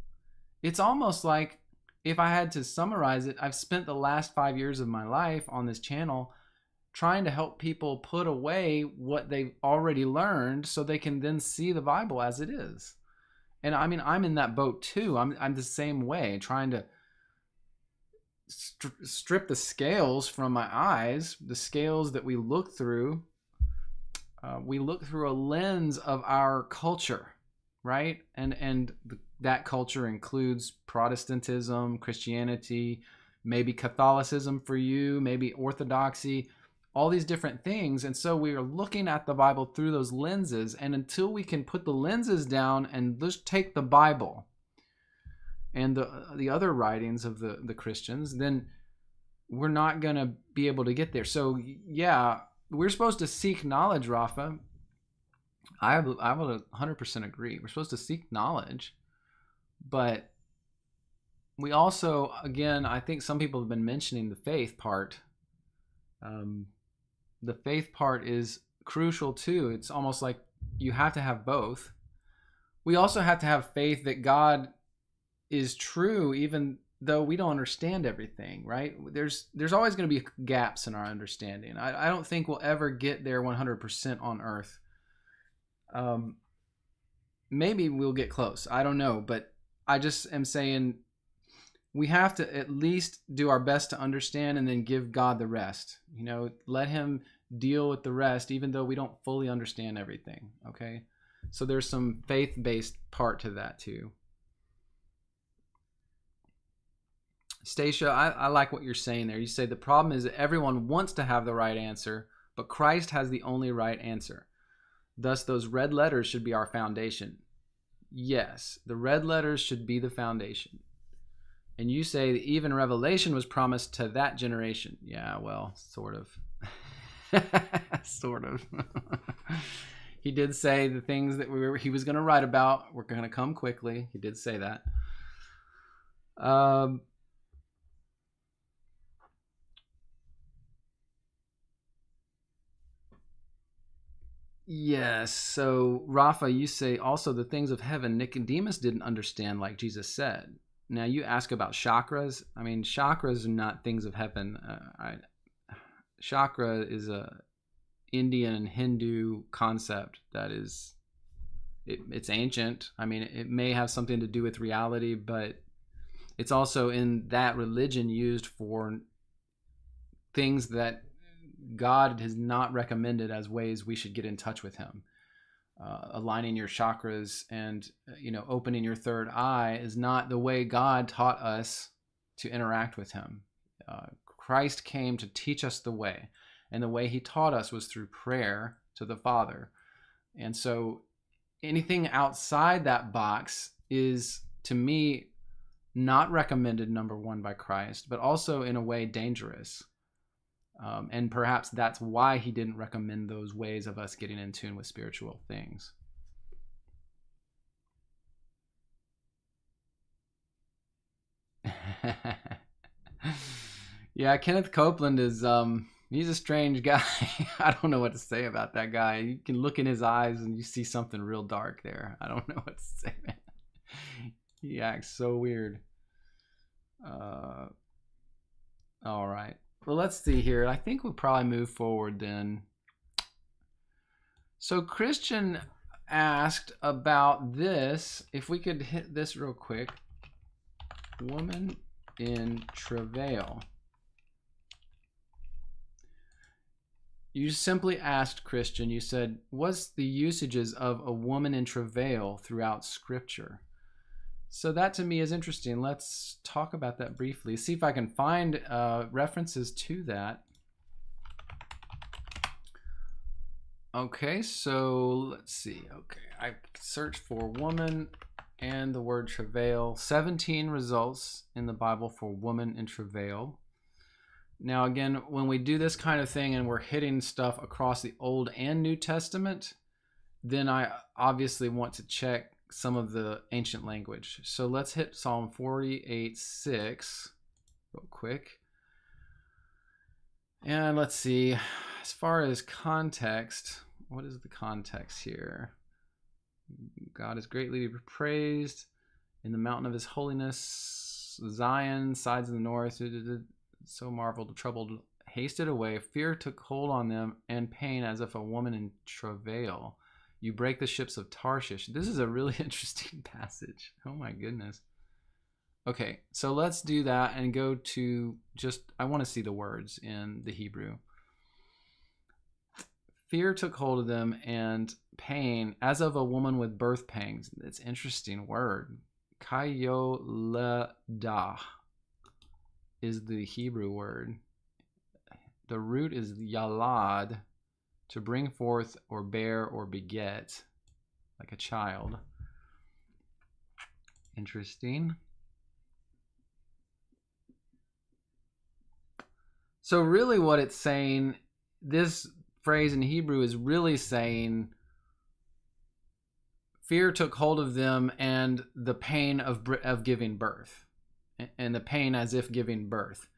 It's almost like, if I had to summarize it, I've spent the last 5 years of my life on this channel trying to help people put away what they've already learned so they can then see the Bible as it is. And I mean, I'm in that boat too. I'm the same way, trying to strip the scales from my eyes, the scales that we look through. We look through a lens of our culture, right? And that culture includes Protestantism, Christianity, maybe Catholicism for you, maybe Orthodoxy, all these different things. And so we are looking at the Bible through those lenses. And until we can put the lenses down and just take the Bible and the other writings of the Christians, then we're not going to be able to get there. So yeah, we're supposed to seek knowledge, Rafa. I would 100% agree. We're supposed to seek knowledge, but we also, again, I think some people have been mentioning the faith part. The faith part is crucial too. It's almost like you have to have both. We also have to have faith that God is true, even though we don't understand everything, right? There's always going to be gaps in our understanding. I don't think we'll ever get there 100% on earth. Maybe we'll get close. I don't know, but I just am saying we have to at least do our best to understand and then give God the rest. Let him deal with the rest, even though we don't fully understand everything, okay? So there's some faith-based part to that too. Stacia, I like what you're saying there. You say the problem is that everyone wants to have the right answer, but Christ has the only right answer. Thus, those red letters should be our foundation. Yes, the red letters should be the foundation. And you say that even Revelation was promised to that generation. Yeah, well, sort of. Sort of. He did say the things that he was going to write about were going to come quickly. He did say that. Yes. So, Rafa, you say also the things of heaven Nicodemus didn't understand, like Jesus said. Now, you ask about chakras. I mean, chakras are not things of heaven. Chakra is Indian and Hindu concept that is, it's ancient. I mean, it may have something to do with reality, but it's also in that religion used for things that God has not recommended as ways we should get in touch with him. Aligning your chakras and opening your third eye is not the way God taught us to interact with him. Christ came to teach us the way, and the way he taught us was through prayer to the Father. And so anything outside that box is, to me, not recommended, number one, by Christ, but also in a way dangerous. And perhaps that's why he didn't recommend those ways of us getting in tune with spiritual things. Yeah, Kenneth Copeland is he's a strange guy. I don't know what to say about that guy. You can look in his eyes and you see something real dark there. I don't know what to say, man. He acts so weird. All right. Well, let's see here. I think we'll probably move forward then. So Christian asked about this. If we could hit this real quick. Woman in travail. You simply asked, Christian, you said, what's the usages of a woman in travail throughout Scripture? So that to me is interesting. Let's talk about that briefly. See if I can find references to that. Okay, so let's see. Okay, I searched for woman and the word travail. 17 results in the Bible for woman in travail. Now again, when we do this kind of thing and we're hitting stuff across the Old and New Testament, then I obviously want to check some of the ancient language. So let's hit Psalm 48:6 real quick. And let's see, as far as context, what is the context here? God is greatly to be praised in the mountain of his holiness. Zion, sides of the north, so marveled, troubled, hasted away. Fear took hold on them, and pain as if a woman in travail. You break the ships of Tarshish. This is a really interesting passage. Oh my goodness. Okay, so let's do that and go to I want to see the words in the Hebrew. Fear took hold of them, and pain as of a woman with birth pangs. It's an interesting word. Kayoleda is the Hebrew word. The root is yalad, to bring forth or bear or beget, like a child. Interesting. So really what it's saying, this phrase in Hebrew is really saying fear took hold of them and the pain of giving birth, and the pain as if giving birth.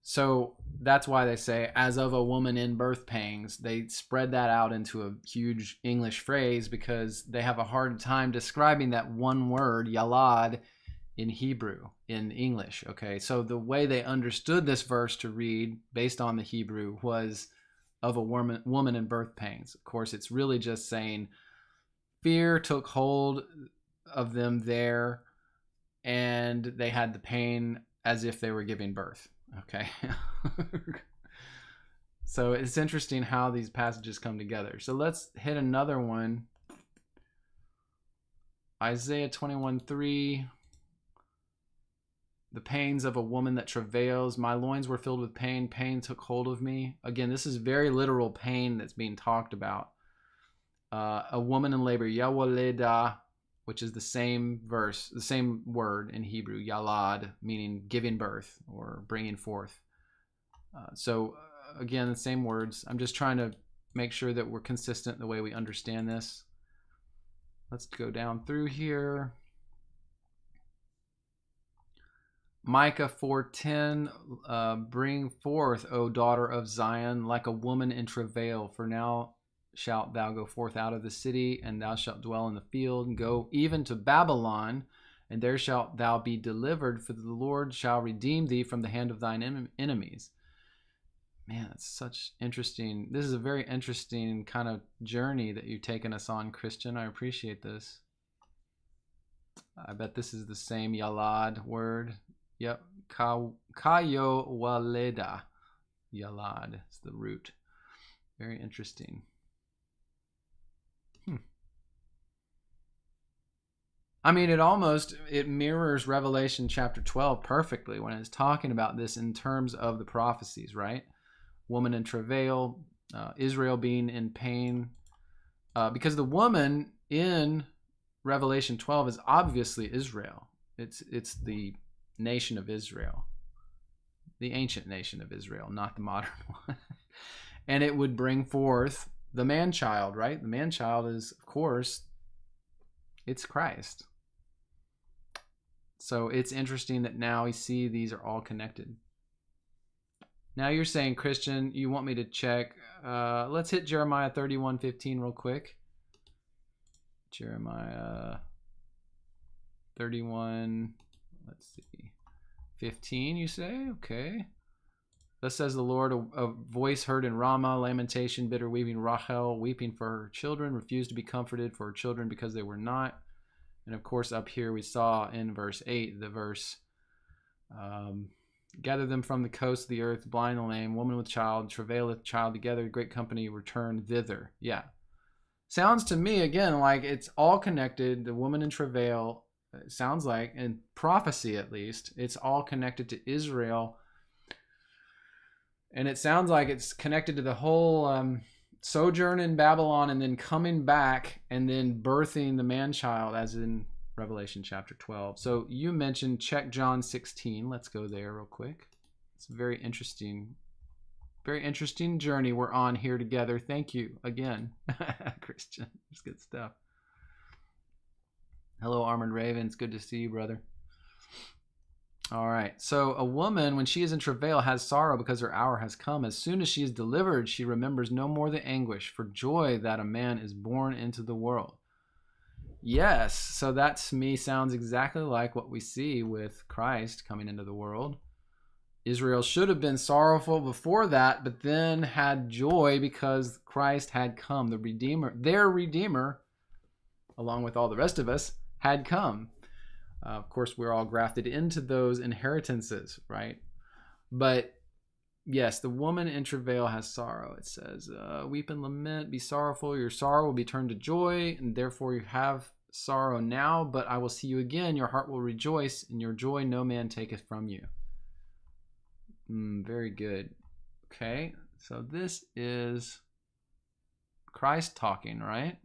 So that's why they say, as of a woman in birth pangs. They spread that out into a huge English phrase because they have a hard time describing that one word, yalad, in Hebrew, in English. Okay, so the way they understood this verse to read, based on the Hebrew, was of a woman in birth pangs. Of course, it's really just saying fear took hold of them there, and they had the pain as if they were giving birth. Okay. So it's interesting how these passages come together. So let's hit another one. Isaiah 21:3. The pains of a woman that travails. My loins were filled with pain. Pain took hold of me. Again, this is very literal pain that's being talked about. A woman in labor, yawaleda, which is the same verse, the same word in Hebrew, yalad, meaning giving birth or bringing forth. So again, the same words. I'm just trying to make sure that we're consistent in the way we understand this. Let's go down through here. Micah 4:10, bring forth, O daughter of Zion, like a woman in travail, for now shalt thou go forth out of the city, and thou shalt dwell in the field, and go even to Babylon, and there shalt thou be delivered, for the Lord shall redeem thee from the hand of thine enemies. Man, it's such interesting. This is a very interesting kind of journey that you've taken us on, Christian. I appreciate this. I bet this is the same Yalad word. Yep. Kayo waleda. Yalad is the root. Very interesting. I mean, it mirrors Revelation chapter 12 perfectly when it's talking about this in terms of the prophecies, right? Woman in travail, Israel being in pain, because the woman in Revelation 12 is obviously Israel. It's the nation of Israel, the ancient nation of Israel, not the modern one. And it would bring forth the man-child, right? The man-child is, of course, it's Christ. So it's interesting that now we see these are all connected. Now you're saying, Christian, you want me to check. Let's hit Jeremiah 31:15 real quick. Jeremiah 31, let's see, 15, you say? Okay. Thus says the Lord, a voice heard in Ramah, lamentation, bitter weeping, Rachel, weeping for her children, refused to be comforted for her children because they were not. And of course, up here we saw in verse 8, the verse, gather them from the coast of the earth, blind and lame, woman with child, travaileth child together, great company return thither. Yeah. Sounds to me, again, like it's all connected. The woman in travail, it sounds like, in prophecy at least, it's all connected to Israel. And it sounds like it's connected to the whole sojourn in Babylon and then coming back and then birthing the man-child, as in Revelation chapter 12. So you mentioned check John 16. Let's go there real quick. It's a very interesting journey we're on here together. Thank you again, Christian. It's good stuff. Hello, Armored Raven. It's good to see you, brother. All right. So a woman, when she is in travail, has sorrow because her hour has come. As soon as she is delivered, she remembers no more the anguish for joy that a man is born into the world. Yes. So that to me sounds exactly like what we see with Christ coming into the world. Israel should have been sorrowful before that, but then had joy because Christ had come. The Redeemer, their Redeemer, along with all the rest of us, had come. Of course, we're all grafted into those inheritances, right? But yes, the woman in travail has sorrow. It says, weep and lament, be sorrowful. Your sorrow will be turned to joy, and therefore you have sorrow now, but I will see you again. Your heart will rejoice, and your joy no man taketh from you. Very good. Okay, so this is Christ talking, right?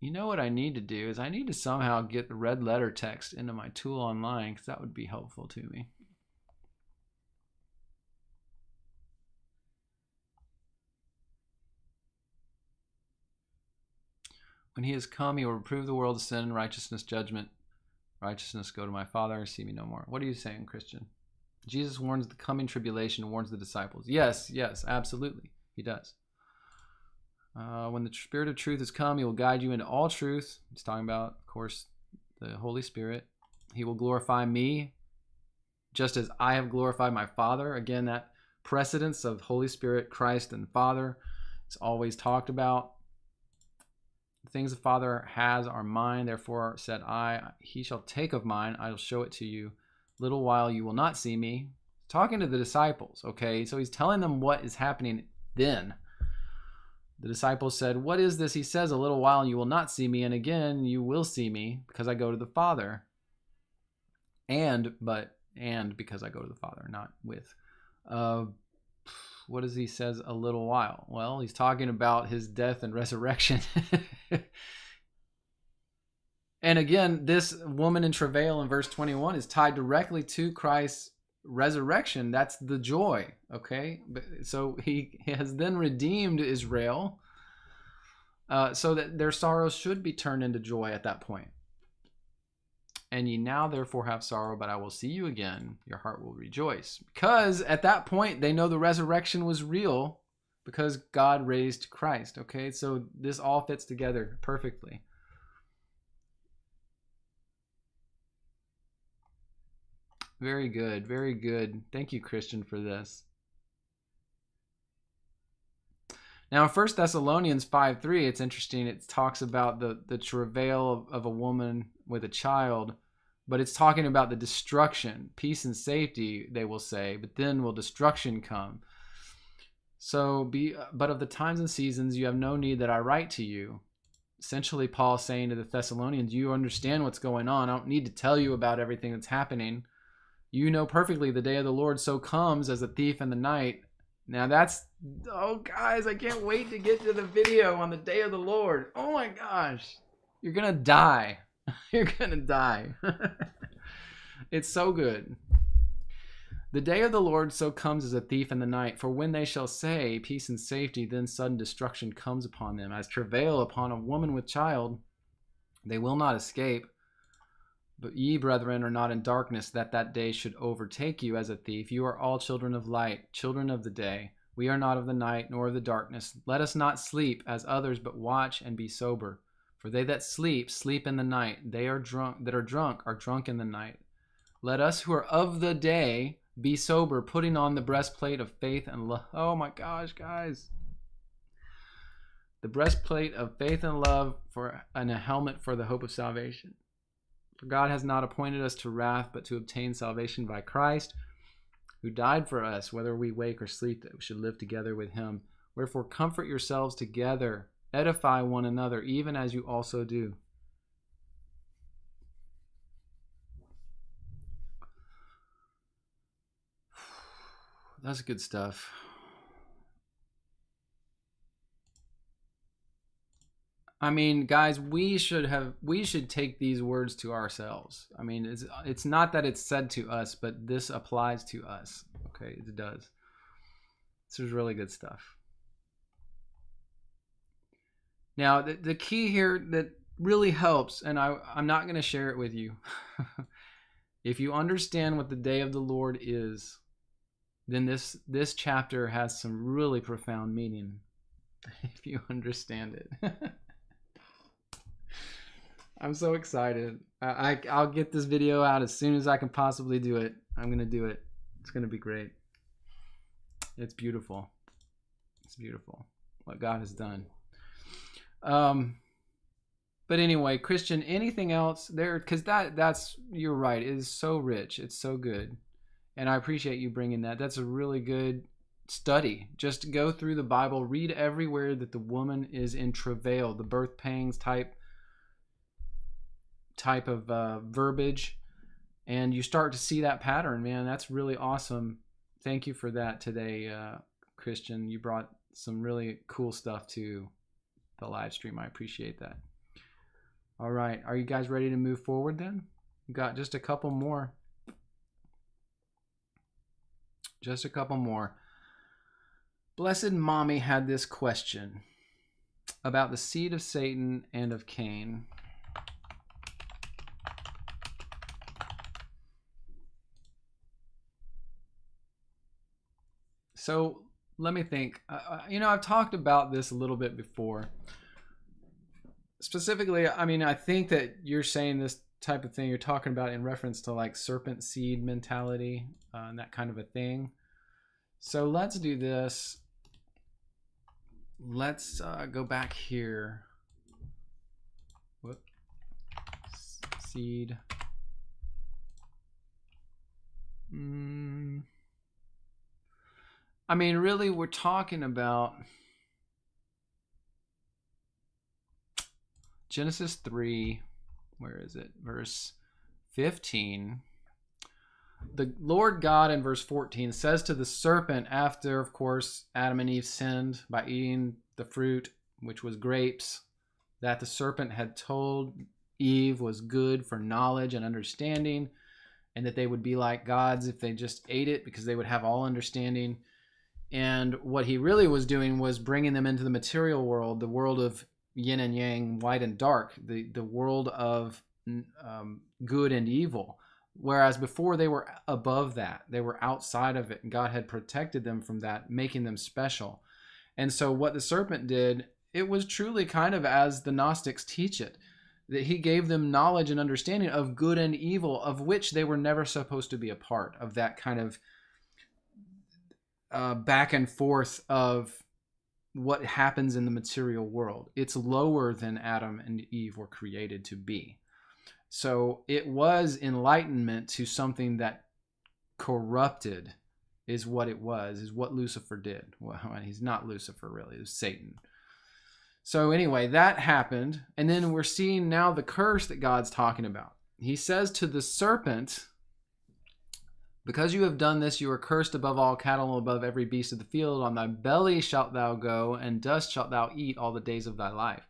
You know what I need to do is I need to somehow get the red letter text into my tool online, because that would be helpful to me. When he has come, he will reprove the world of sin, righteousness, judgment. Righteousness, go to my Father, see me no more. What are you saying, Christian? Jesus warns the coming tribulation, warns the disciples. Yes, absolutely. He does. When the Spirit of truth has come, he will guide you into all truth. He's talking about, of course, the Holy Spirit. He will glorify me, just as I have glorified my Father. Again, that precedence of Holy Spirit, Christ, and Father is always talked about. The things the Father has are mine. Therefore said I, he shall take of mine. I will show it to you. Little while you will not see me. Talking to the disciples, okay? So he's telling them what is happening then. The disciples said, what is this? He says, a little while and you will not see me, and again you will see me, because I go to the Father. And because I go to the Father, not with. What does he says, a little while? Well, he's talking about his death and resurrection. And again, this woman in travail in verse 21 is tied directly to Christ's resurrection. That's the joy, okay? So he has then redeemed Israel so that their sorrows should be turned into joy at that point. And ye now therefore have sorrow, but I will see you again. Your heart will rejoice. Because at that point, they know the resurrection was real because God raised Christ, okay? So this all fits together perfectly. Very good. Very good. Thank you, Christian, for this. Now, in 1 Thessalonians 5:3, it's interesting. It talks about the travail of a woman with a child, but it's talking about the destruction. Peace and safety, they will say, but then will destruction come. So, but of the times and seasons, you have no need that I write to you. Essentially, Paul's saying to the Thessalonians, you understand what's going on. I don't need to tell you about everything that's happening. You know perfectly the day of the Lord so comes as a thief in the night. Now oh guys, I can't wait to get to the video on the day of the Lord. Oh my gosh. You're going to die. You're going to die. It's so good. The day of the Lord so comes as a thief in the night, for when they shall say peace and safety, then sudden destruction comes upon them. As travail upon a woman with child, they will not escape. But ye, brethren, are not in darkness, that day should overtake you as a thief. You are all children of light, children of the day. We are not of the night, nor of the darkness. Let us not sleep as others, but watch and be sober. For they that sleep, sleep in the night. They are drunk are drunk in the night. Let us who are of the day be sober, putting on the breastplate of faith and love. Oh my gosh, guys. The breastplate of faith and love and a helmet for the hope of salvation. For God has not appointed us to wrath, but to obtain salvation by Christ, who died for us, whether we wake or sleep, that we should live together with him. Wherefore comfort yourselves together, edify one another, even as you also do. That's good stuff. I mean, guys, we should take these words to ourselves. I mean, it's not that it's said to us, but this applies to us. Okay, it does. This is really good stuff. Now, the key here that really helps, and I'm not going to share it with you. If you understand what the day of the Lord is, then this chapter has some really profound meaning. If you understand it. I'm so excited. I'll get this video out as soon as I can possibly do it. I'm going to do it. It's going to be great. It's beautiful. It's beautiful what God has done. But anyway, Christian, anything else there? Because that's, you're right. It is so rich. It's so good. And I appreciate you bringing that. That's a really good study. Just go through the Bible, read everywhere that the woman is in travail, the birth pangs type of verbiage, and you start to see that pattern. Man, that's really awesome. Thank you for that today, Christian. You brought some really cool stuff to the live stream. I appreciate that. All right, are you guys ready to move forward then? We've got just a couple more. Just a couple more. Blessed Mommy had this question about the seed of Satan and of Cain. So let me think. I've talked about this a little bit before. Specifically, I mean, I think that you're saying this type of thing, you're talking about in reference to like serpent seed mentality and that kind of a thing. So let's do this. Let's go back here. Whoop. Seed. I mean, really, we're talking about Genesis 3. Where is it? Verse 15. The Lord God in verse 14 says to the serpent, after, of course, Adam and Eve sinned by eating the fruit, which was grapes, that the serpent had told Eve was good for knowledge and understanding, and that they would be like gods if they just ate it, because they would have all understanding. And what he really was doing was bringing them into the material world, the world of yin and yang, light and dark, the world of good and evil. Whereas before they were above that, they were outside of it, and God had protected them from that, making them special. And so what the serpent did, it was truly kind of as the Gnostics teach it, that he gave them knowledge and understanding of good and evil, of which they were never supposed to be a part of, that kind of back and forth of what happens in the material world. It's lower than Adam and Eve were created to be. So it was enlightenment to something that corrupted, is what it was, is what Lucifer did. Well, he's not Lucifer really, it was Satan. So anyway, that happened. And then we're seeing now the curse that God's talking about. He says to the serpent, because you have done this, you are cursed above all cattle, above every beast of the field. On thy belly shalt thou go, and dust shalt thou eat all the days of thy life.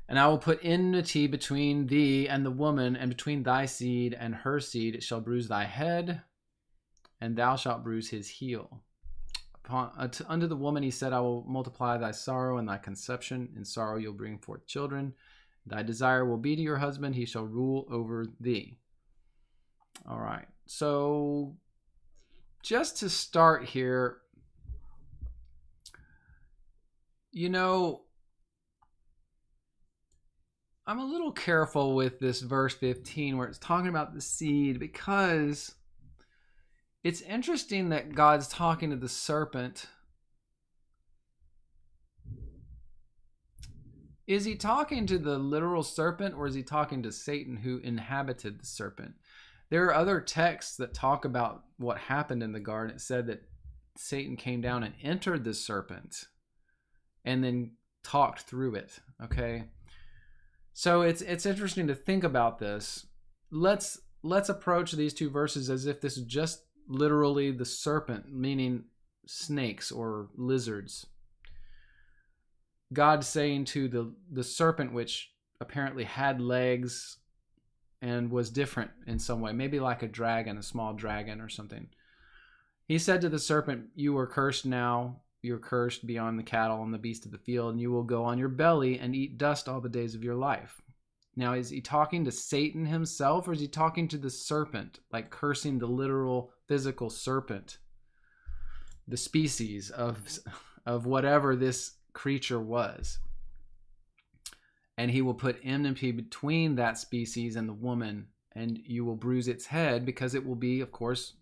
And I will put enmity between thee and the woman, and between thy seed and her seed. It shall bruise thy head, and thou shalt bruise his heel. Unto the woman he said, I will multiply thy sorrow and thy conception. In sorrow you'll bring forth children. Thy desire will be to your husband. He shall rule over thee. All right. So just to start here, I'm a little careful with this verse 15 where it's talking about the seed, because it's interesting that God's talking to the serpent. Is he talking to the literal serpent, or is he talking to Satan who inhabited the serpent? There are other texts that talk about what happened in the garden. It said that Satan came down and entered the serpent and then talked through it. Okay. So it's interesting to think about this. Let's approach these two verses as if this is just literally the serpent, meaning snakes or lizards. God saying to the serpent, which apparently had legs and was different in some way, maybe like a dragon, a small dragon or something. He said to the serpent, you are cursed now. You're cursed beyond the cattle and the beast of the field, and you will go on your belly and eat dust all the days of your life. Now, is he talking to Satan himself, or is he talking to the serpent, like cursing the literal physical serpent, the species of whatever this creature was? And he will put enmity between that species and the woman, and you will bruise its head, because it will be, of course,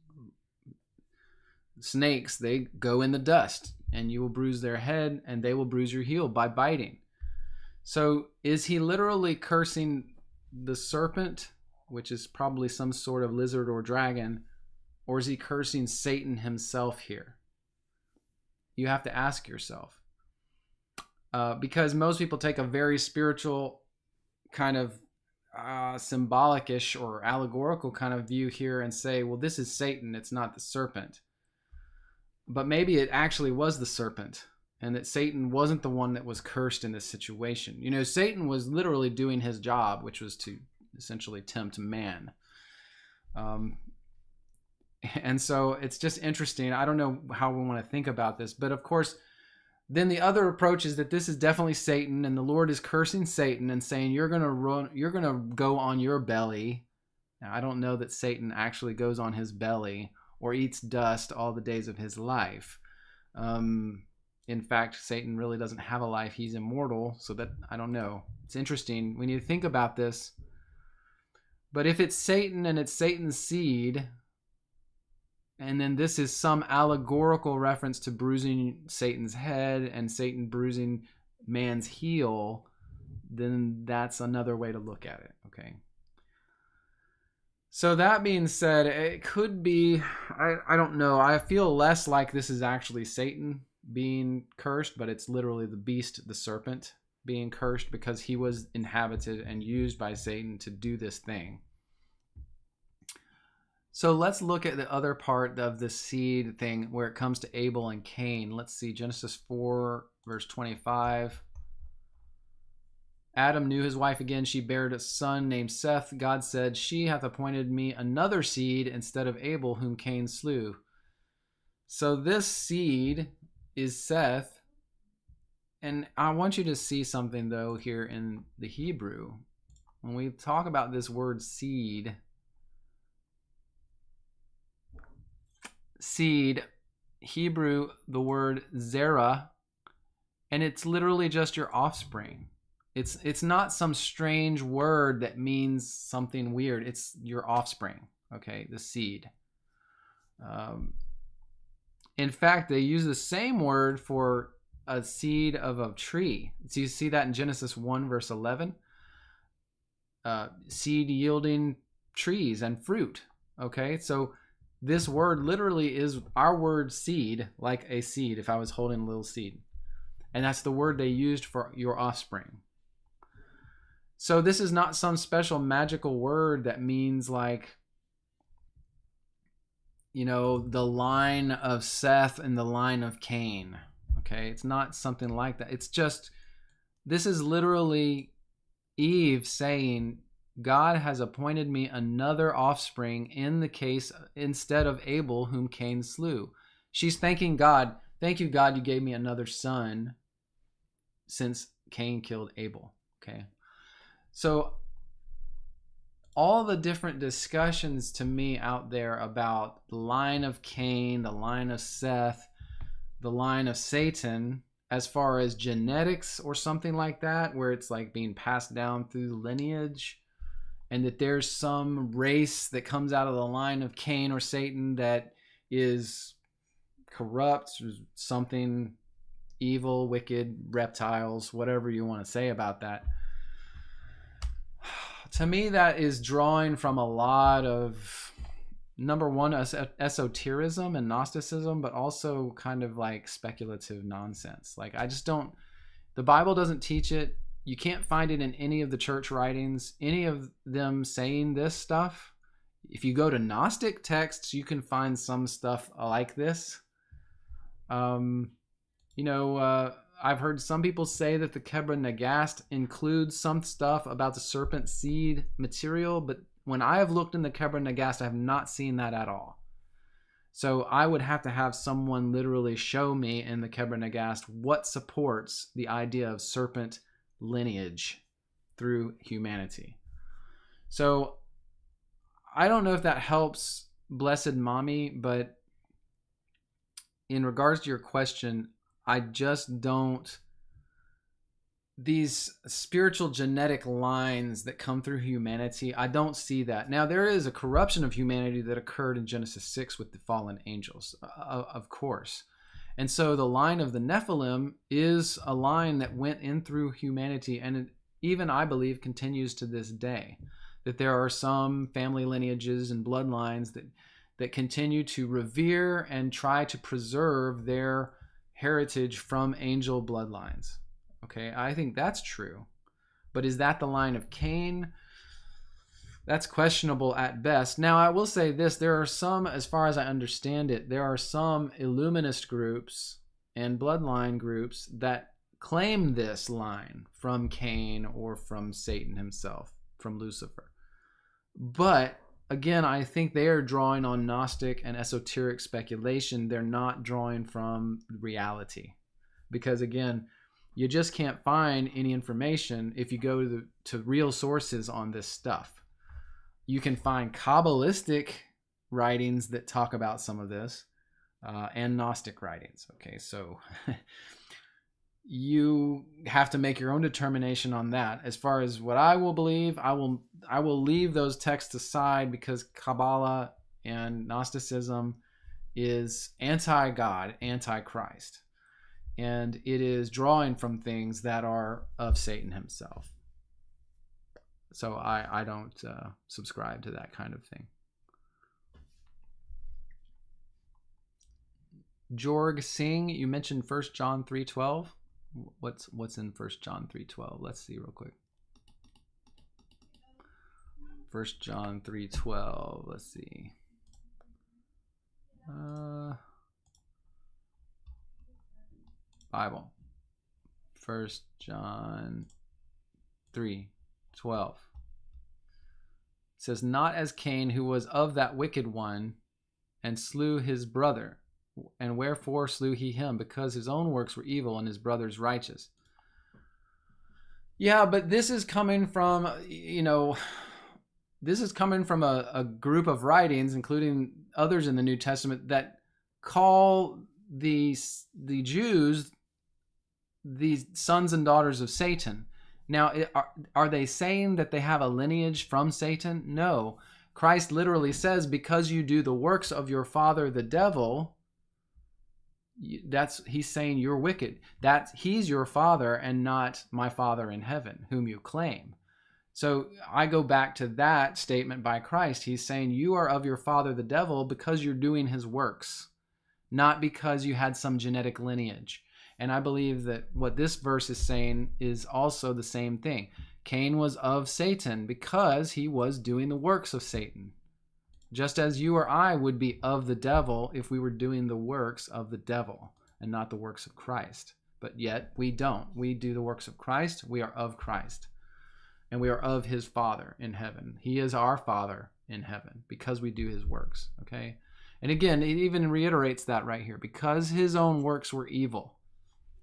snakes, they go in the dust, and you will bruise their head, and they will bruise your heel by biting. So is he literally cursing the serpent, which is probably some sort of lizard or dragon, or is he cursing Satan himself here? You have to ask yourself. Because most people take a very spiritual kind of symbolic-ish or allegorical kind of view here and say, well, this is Satan, it's not the serpent. But maybe it actually was the serpent, and that Satan wasn't the one that was cursed in this situation. Satan was literally doing his job, which was to essentially tempt man. And so it's just interesting. I don't know how we want to think about this, but of course, then the other approach is that this is definitely Satan, and the Lord is cursing Satan and saying, you're going to go on your belly. Now, I don't know that Satan actually goes on his belly or eats dust all the days of his life. In fact, Satan really doesn't have a life. He's immortal, so that, I don't know. It's interesting. We need to think about this. But if it's Satan and it's Satan's seed, and then this is some allegorical reference to bruising Satan's head and Satan bruising man's heel, then that's another way to look at it, okay? So that being said, it could be, I don't know. I feel less like this is actually Satan being cursed, but it's literally the beast, the serpent, being cursed because he was inhabited and used by Satan to do this thing. So let's look at the other part of the seed thing where it comes to Abel and Cain. Let's see, Genesis 4, verse 25. Adam knew his wife again. She bare a son named Seth. God said, she hath appointed me another seed instead of Abel, whom Cain slew. So this seed is Seth. And I want you to see something, though, here in the Hebrew. When we talk about this word seed, Hebrew, the word zerah, and it's literally just your offspring. It's not some strange word that means something weird. It's your offspring, okay, the seed. In fact, they use the same word for a seed of a tree. So you see that in Genesis 1 verse 11. Seed yielding trees and fruit. Okay, so this word literally is our word seed, like a seed, if I was holding a little seed. And that's the word they used for your offspring. So this is not some special magical word that means like, you know, the line of Seth and the line of Cain. Okay, it's not something like that. It's just, this is literally Eve saying, God has appointed me another offspring in the case instead of Abel, whom Cain slew. She's thanking God. Thank you, God, you gave me another son since Cain killed Abel. Okay. So all the different discussions to me out there about the line of Cain, the line of Seth, the line of Satan, as far as genetics or something like that, where it's like being passed down through lineage, and that there's some race that comes out of the line of Cain or Satan that is corrupt, or something evil, wicked, reptiles, whatever you want to say about that. To me, that is drawing from a lot of, number one, esotericism and Gnosticism, but also kind of like speculative nonsense. Like, I just don't, the Bible doesn't teach it. You can't find it in any of the church writings, any of them saying this stuff. If you go to Gnostic texts, you can find some stuff like this. I've heard some people say that the Kebra Nagast includes some stuff about the serpent seed material, but when I have looked in the Kebra Nagast, I have not seen that at all. So I would have to have someone literally show me in the Kebra Nagast what supports the idea of serpent lineage through humanity. So I don't know if that helps, Blessed Mommy, but in regards to your question, I just don't, these spiritual genetic lines that come through humanity, I don't see that. Now, there is a corruption of humanity that occurred in Genesis 6 with the fallen angels, of course. And so the line of the Nephilim is a line that went in through humanity, and it, even I believe, continues to this day. That there are some family lineages and bloodlines that continue to revere and try to preserve their heritage from angel bloodlines. Okay, I think that's true. But is that the line of Cain? That's questionable at best. Now, I will say this. There are some, as far as I understand it, there are some Illuminist groups and bloodline groups that claim this line from Cain or from Satan himself, from Lucifer. But, again, I think they are drawing on Gnostic and esoteric speculation. They're not drawing from reality. Because, again, you just can't find any information if you go to real sources on this stuff. You can find Kabbalistic writings that talk about some of this, and Gnostic writings. Okay, so you have to make your own determination on that. As far as what I will believe, I will leave those texts aside, because Kabbalah and Gnosticism is anti-God, anti-Christ, and it is drawing from things that are of Satan himself. So I don't subscribe to that kind of thing. Jorg Singh, you mentioned 1 John 3:12. What's in 1 John 3:12? Let's see real quick. 1 John 3:12. Let's see. Bible. 1 John 3:12. It says, not as Cain, who was of that wicked one, and slew his brother. And wherefore slew he him? Because his own works were evil and his brother's righteous. Yeah, but this is coming from, this is coming from a group of writings, including others in the New Testament, that call the Jews the sons and daughters of Satan. Now, are they saying that they have a lineage from Satan? No. Christ literally says, because you do the works of your father, the devil, he's saying you're wicked. He's your father and not my Father in heaven, whom you claim. So I go back to that statement by Christ. He's saying you are of your father, the devil, because you're doing his works, not because you had some genetic lineage. And I believe that what this verse is saying is also the same thing. Cain was of Satan because he was doing the works of Satan. Just as you or I would be of the devil if we were doing the works of the devil and not the works of Christ. But yet we don't. We do the works of Christ. We are of Christ. And we are of his Father in heaven. He is our Father in heaven because we do his works. Okay? And again, it even reiterates that right here. Because his own works were evil.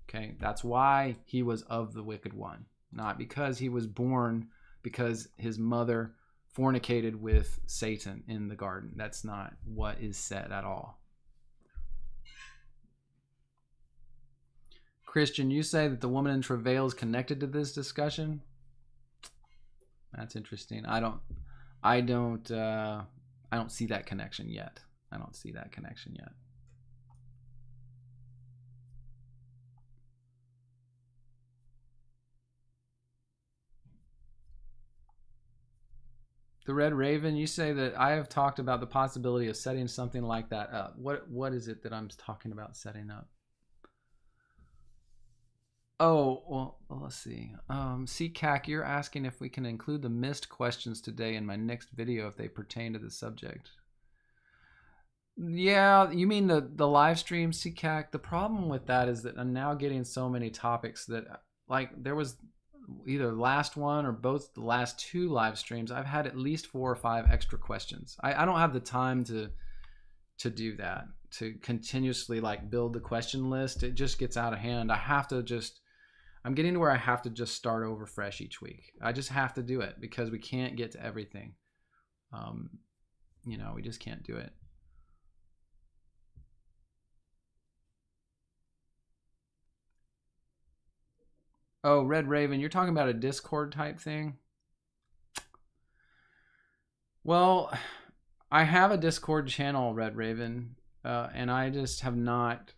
Okay? That's why he was of the wicked one. Not because he was born because his mother fornicated with Satan in the garden. That's not what is said at all. Christian, you say that the woman in travail is connected to this discussion? That's interesting. I don't see that connection yet. I don't see that connection yet. The Red Raven, you say that I have talked about the possibility of setting something like that up. What is it that I'm talking about setting up? Oh, well, let's see. CCAC, you're asking if we can include the missed questions today in my next video if they pertain to the subject. Yeah, you mean the live stream, CCAC? The problem with that is that I'm now getting so many topics that, like, there was either last one or both the last two live streams, I've had at least 4 or 5 extra questions. I don't have the time to do that, to continuously like build the question list. It just gets out of hand. I'm getting to where I have to just start over fresh each week. I just have to do it because we can't get to everything. We just can't do it. Oh, Red Raven, you're talking about a Discord type thing? Well, I have a Discord channel, Red Raven, and I just have not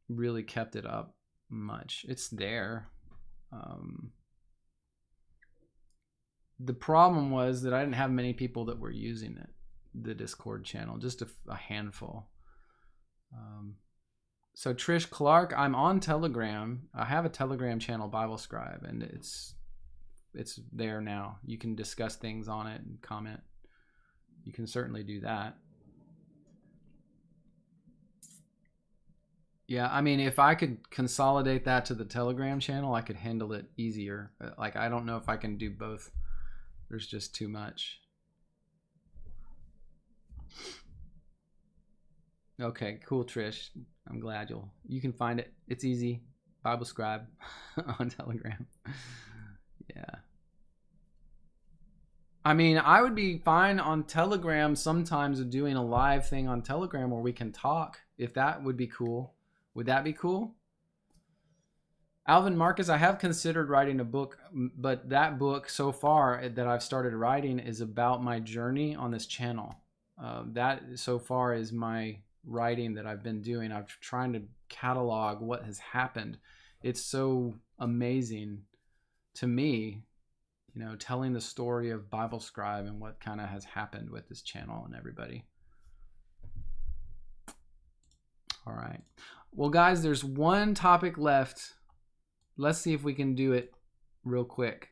really kept it up much. It's there. The problem was that I didn't have many people that were using it, the Discord channel, just a handful. So Trish Clark, I'm on Telegram. I have a Telegram channel, Bible Scribe, and it's there now. You can discuss things on it and comment. You can certainly do that. Yeah, I mean, if I could consolidate that to the Telegram channel, I could handle it easier. Like, I don't know if I can do both. There's just too much. Okay, cool, Trish. I'm glad you can find it. It's easy. Bible Scribe on Telegram. Yeah. I mean, I would be fine on Telegram sometimes of doing a live thing on Telegram where we can talk, if that would be cool. Would that be cool? Alvin Marcus, I have considered writing a book, but that book so far that I've started writing is about my journey on this channel. That so far is my writing that I've been doing. I'm trying to catalog what has happened. It's so amazing to me, telling the story of Bible Scribe and what kind of has happened with this channel and everybody. All right. Well, guys, there's one topic left. Let's see if we can do it real quick.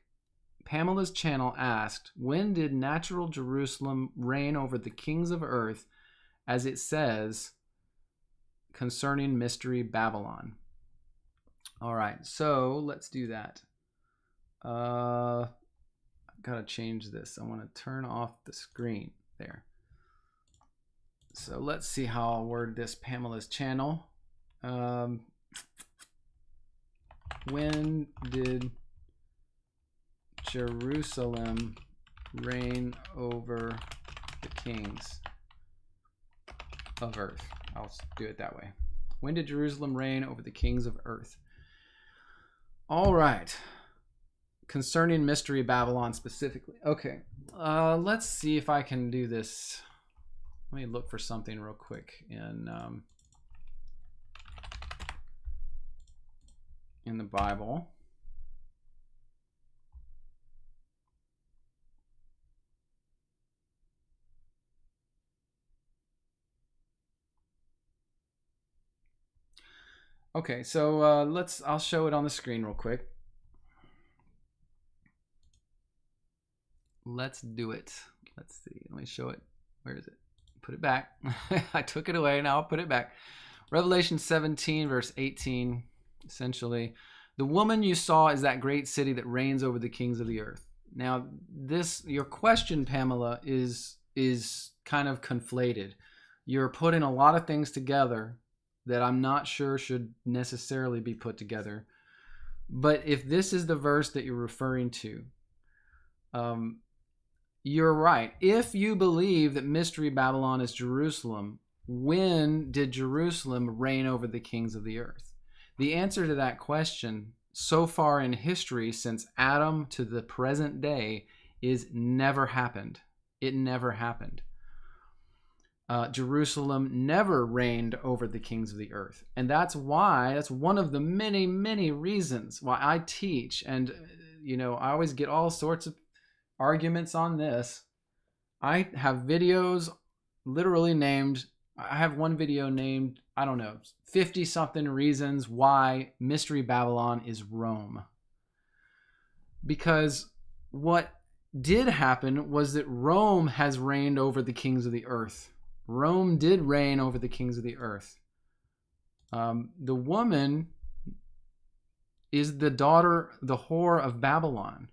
Pamela's channel asked, when did natural Jerusalem reign over the kings of earth, as it says concerning mystery Babylon? All right, so let's do that. I've got to change this. I want to turn off the screen there. So let's see how I'll word this Pamela's channel. When did Jerusalem reign over the kings of earth? I'll do it that way. When did Jerusalem reign over the kings of earth? All right. Concerning mystery Babylon specifically. Okay. Let's see if I can do this. Let me look for something real quick in in the Bible. Okay, so I'll show it on the screen real quick. Let's do it. Let's see. Let me show it. Where is it? Put it back. I took it away. Now I'll put it back. Revelation 17, verse 18. Essentially, the woman you saw is that great city that reigns over the kings of the earth. Now, your question, Pamela, is kind of conflated. You're putting a lot of things together that I'm not sure should necessarily be put together. But if this is the verse that you're referring to, you're right. If you believe that Mystery Babylon is Jerusalem, when did Jerusalem reign over the kings of the earth? The answer to that question, so far in history, since Adam to the present day, is never happened. It never happened. Jerusalem never reigned over the kings of the earth. And that's one of the many, many reasons why I teach. And, I always get all sorts of arguments on this. I have videos literally named, I have one video named, 50 something reasons why Mystery Babylon is Rome. Because what did happen was that Rome has reigned over the kings of the earth. Rome did reign over the kings of the earth. The woman is the daughter, the whore of Babylon.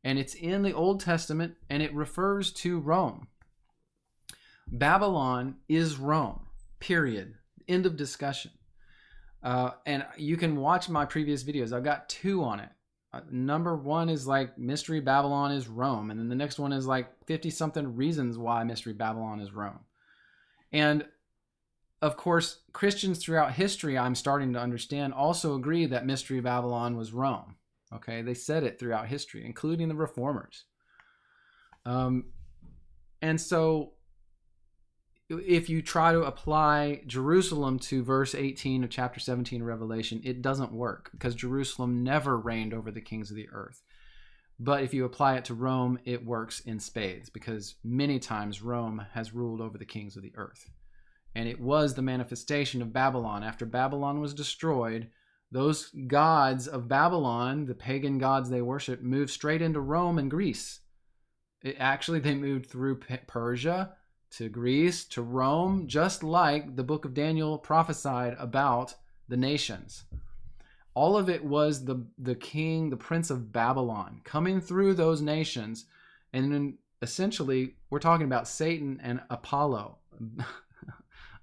And it's in the Old Testament, and it refers to Rome. Babylon is Rome, period. End of discussion. And you can watch my previous videos. I've got 2 on it. Number 1 is like Mystery Babylon is Rome. And then the next one is like 50 something reasons why Mystery Babylon is Rome. And of course, Christians throughout history, I'm starting to understand, also agree that Mystery Babylon was Rome. Okay, they said it throughout history, including the reformers. And so if you try to apply Jerusalem to verse 18 of chapter 17 of Revelation, it doesn't work because Jerusalem never reigned over the kings of the earth. But if you apply it to Rome, it works in spades because many times Rome has ruled over the kings of the earth. And it was the manifestation of Babylon. After Babylon was destroyed, those gods of Babylon, the pagan gods they worship, moved straight into Rome and Greece. They moved through Persia to Greece to Rome, just like the book of Daniel prophesied about the nations. All of it was the king, the prince of Babylon, coming through those nations. And then essentially, we're talking about Satan and Apollo,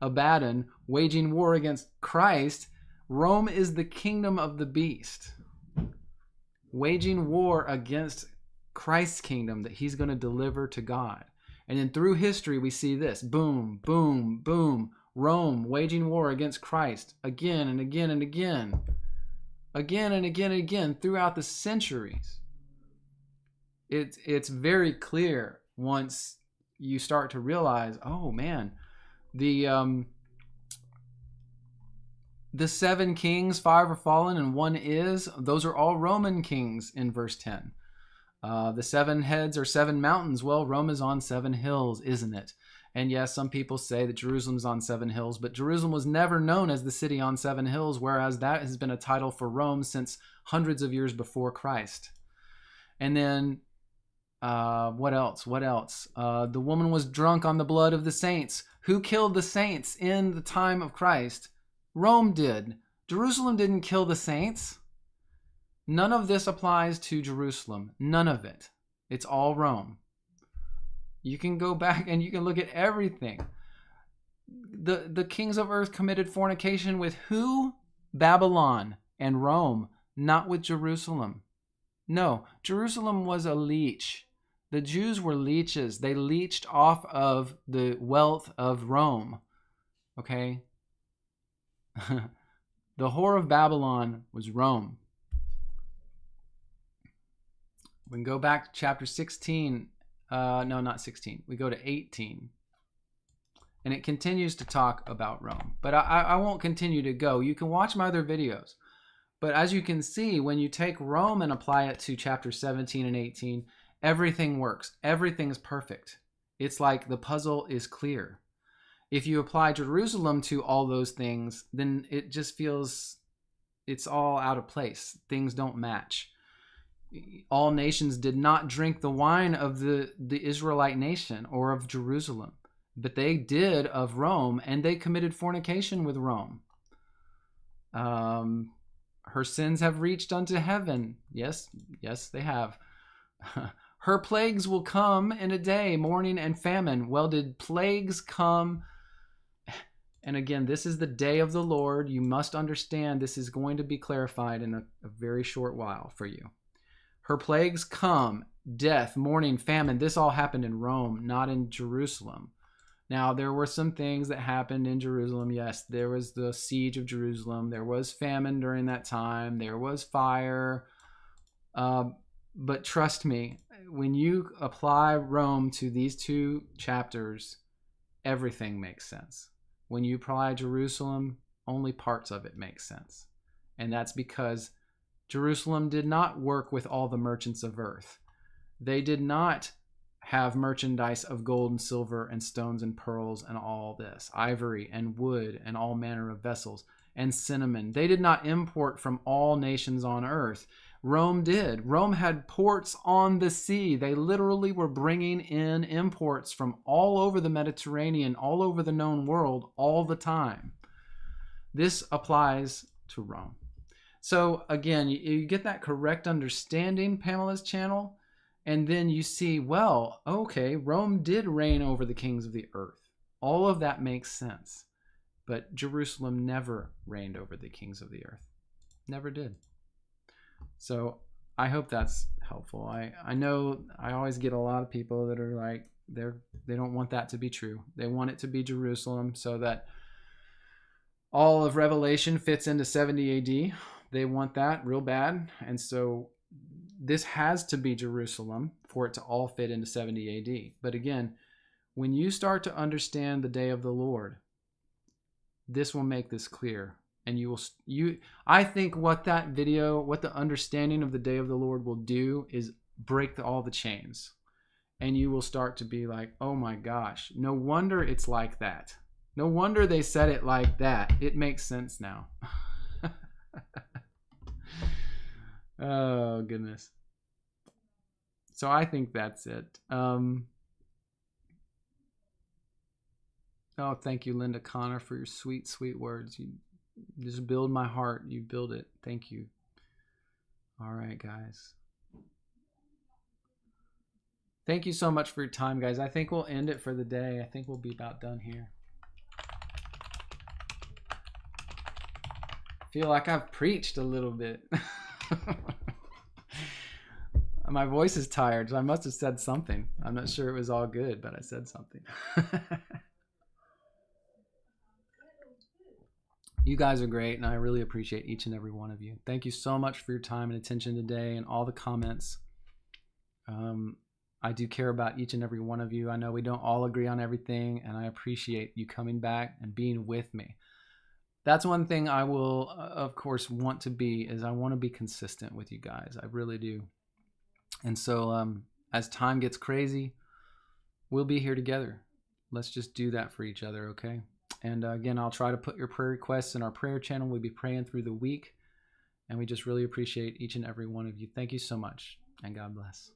Abaddon, waging war against Christ. Rome is the kingdom of the beast, waging war against Christ's kingdom that he's going to deliver to God. And then through history, we see this, boom, boom, boom, Rome waging war against Christ again and again and again, again and again and again throughout the centuries. It's very clear once you start to realize, oh man, the 7 kings, 5 are fallen and 1 is, those are all Roman kings in verse 10. The 7 heads are 7 mountains. Well, Rome is on 7 hills, isn't it? And yes, some people say that Jerusalem's on 7 hills, but Jerusalem was never known as the city on 7 hills, whereas that has been a title for Rome since hundreds of years before Christ. And then, what else? The woman was drunk on the blood of the saints. Who killed the saints in the time of Christ? Rome did. Jerusalem didn't kill the saints. None of this applies to Jerusalem. None of it. It's all Rome. You can go back and you can look at everything. The kings of earth committed fornication with who? Babylon and Rome, not with Jerusalem. No, Jerusalem was a leech. The Jews were leeches. They leeched off of the wealth of Rome. Okay? The whore of Babylon was Rome. We can go back to chapter 16. No, not 16. We go to 18. And it continues to talk about Rome. But I won't continue to go. You can watch my other videos. But as you can see, when you take Rome and apply it to chapter 17 and 18, everything works. Everything's perfect. It's like the puzzle is clear. If you apply Jerusalem to all those things, then it just feels it's all out of place. Things don't match. All nations did not drink the wine of the Israelite nation or of Jerusalem, but they did of Rome, and they committed fornication with Rome. Her sins have reached unto heaven. Yes, they have. Her plagues will come in a day, mourning and famine. Well, did plagues come? And again, this is the day of the Lord. You must understand this is going to be clarified in a very short while for you. Her plagues come, death, mourning, famine. This all happened in Rome, not in Jerusalem. Now, there were some things that happened in Jerusalem. Yes, there was the siege of Jerusalem. There was famine during that time. There was fire. But trust me, when you apply Rome to these two chapters, everything makes sense. When you apply Jerusalem, only parts of it make sense. And that's because Jerusalem did not work with all the merchants of earth. They did not have merchandise of gold and silver and stones and pearls and all this, ivory and wood and all manner of vessels and cinnamon. They did not import from all nations on earth. Rome did. Rome had ports on the sea. They literally were bringing in imports from all over the Mediterranean, all over the known world, all the time. This applies to Rome. So again, you get that correct understanding, Pamela's channel, and then you see, well, okay, Rome did reign over the kings of the earth. All of that makes sense. But Jerusalem never reigned over the kings of the earth. Never did. So I hope that's helpful. I know I always get a lot of people that are like, they don't want that to be true. They want it to be Jerusalem so that all of Revelation fits into 70 AD. They want that real bad. And so this has to be Jerusalem for it to all fit into 70 AD. But again, when you start to understand the day of the Lord, this will make this clear. And I think what that video, what the understanding of the day of the Lord will do is break all the chains. And you will start to be like, oh my gosh, no wonder it's like that. No wonder they said it like that. It makes sense now. Oh, goodness. So I think that's it. Oh, thank you, Linda Connor, for your sweet, sweet words. You just build my heart. You build it. Thank you. All right, guys. Thank you so much for your time, guys. I think we'll end it for the day. I think we'll be about done here. I feel like I've preached a little bit. My voice is tired, so I must have said something. I'm not sure it was all good, but I said something. You guys are great, and I really appreciate each and every one of you. Thank you so much for your time and attention today and all the comments. I do care about each and every one of you. I know we don't all agree on everything, and I appreciate you coming back and being with me. That's one thing I will, of course, want to be, is I want to be consistent with you guys. I really do. And so as time gets crazy, we'll be here together. Let's just do that for each other, okay? And again, I'll try to put your prayer requests in our prayer channel. We'll be praying through the week. And we just really appreciate each and every one of you. Thank you so much, and God bless.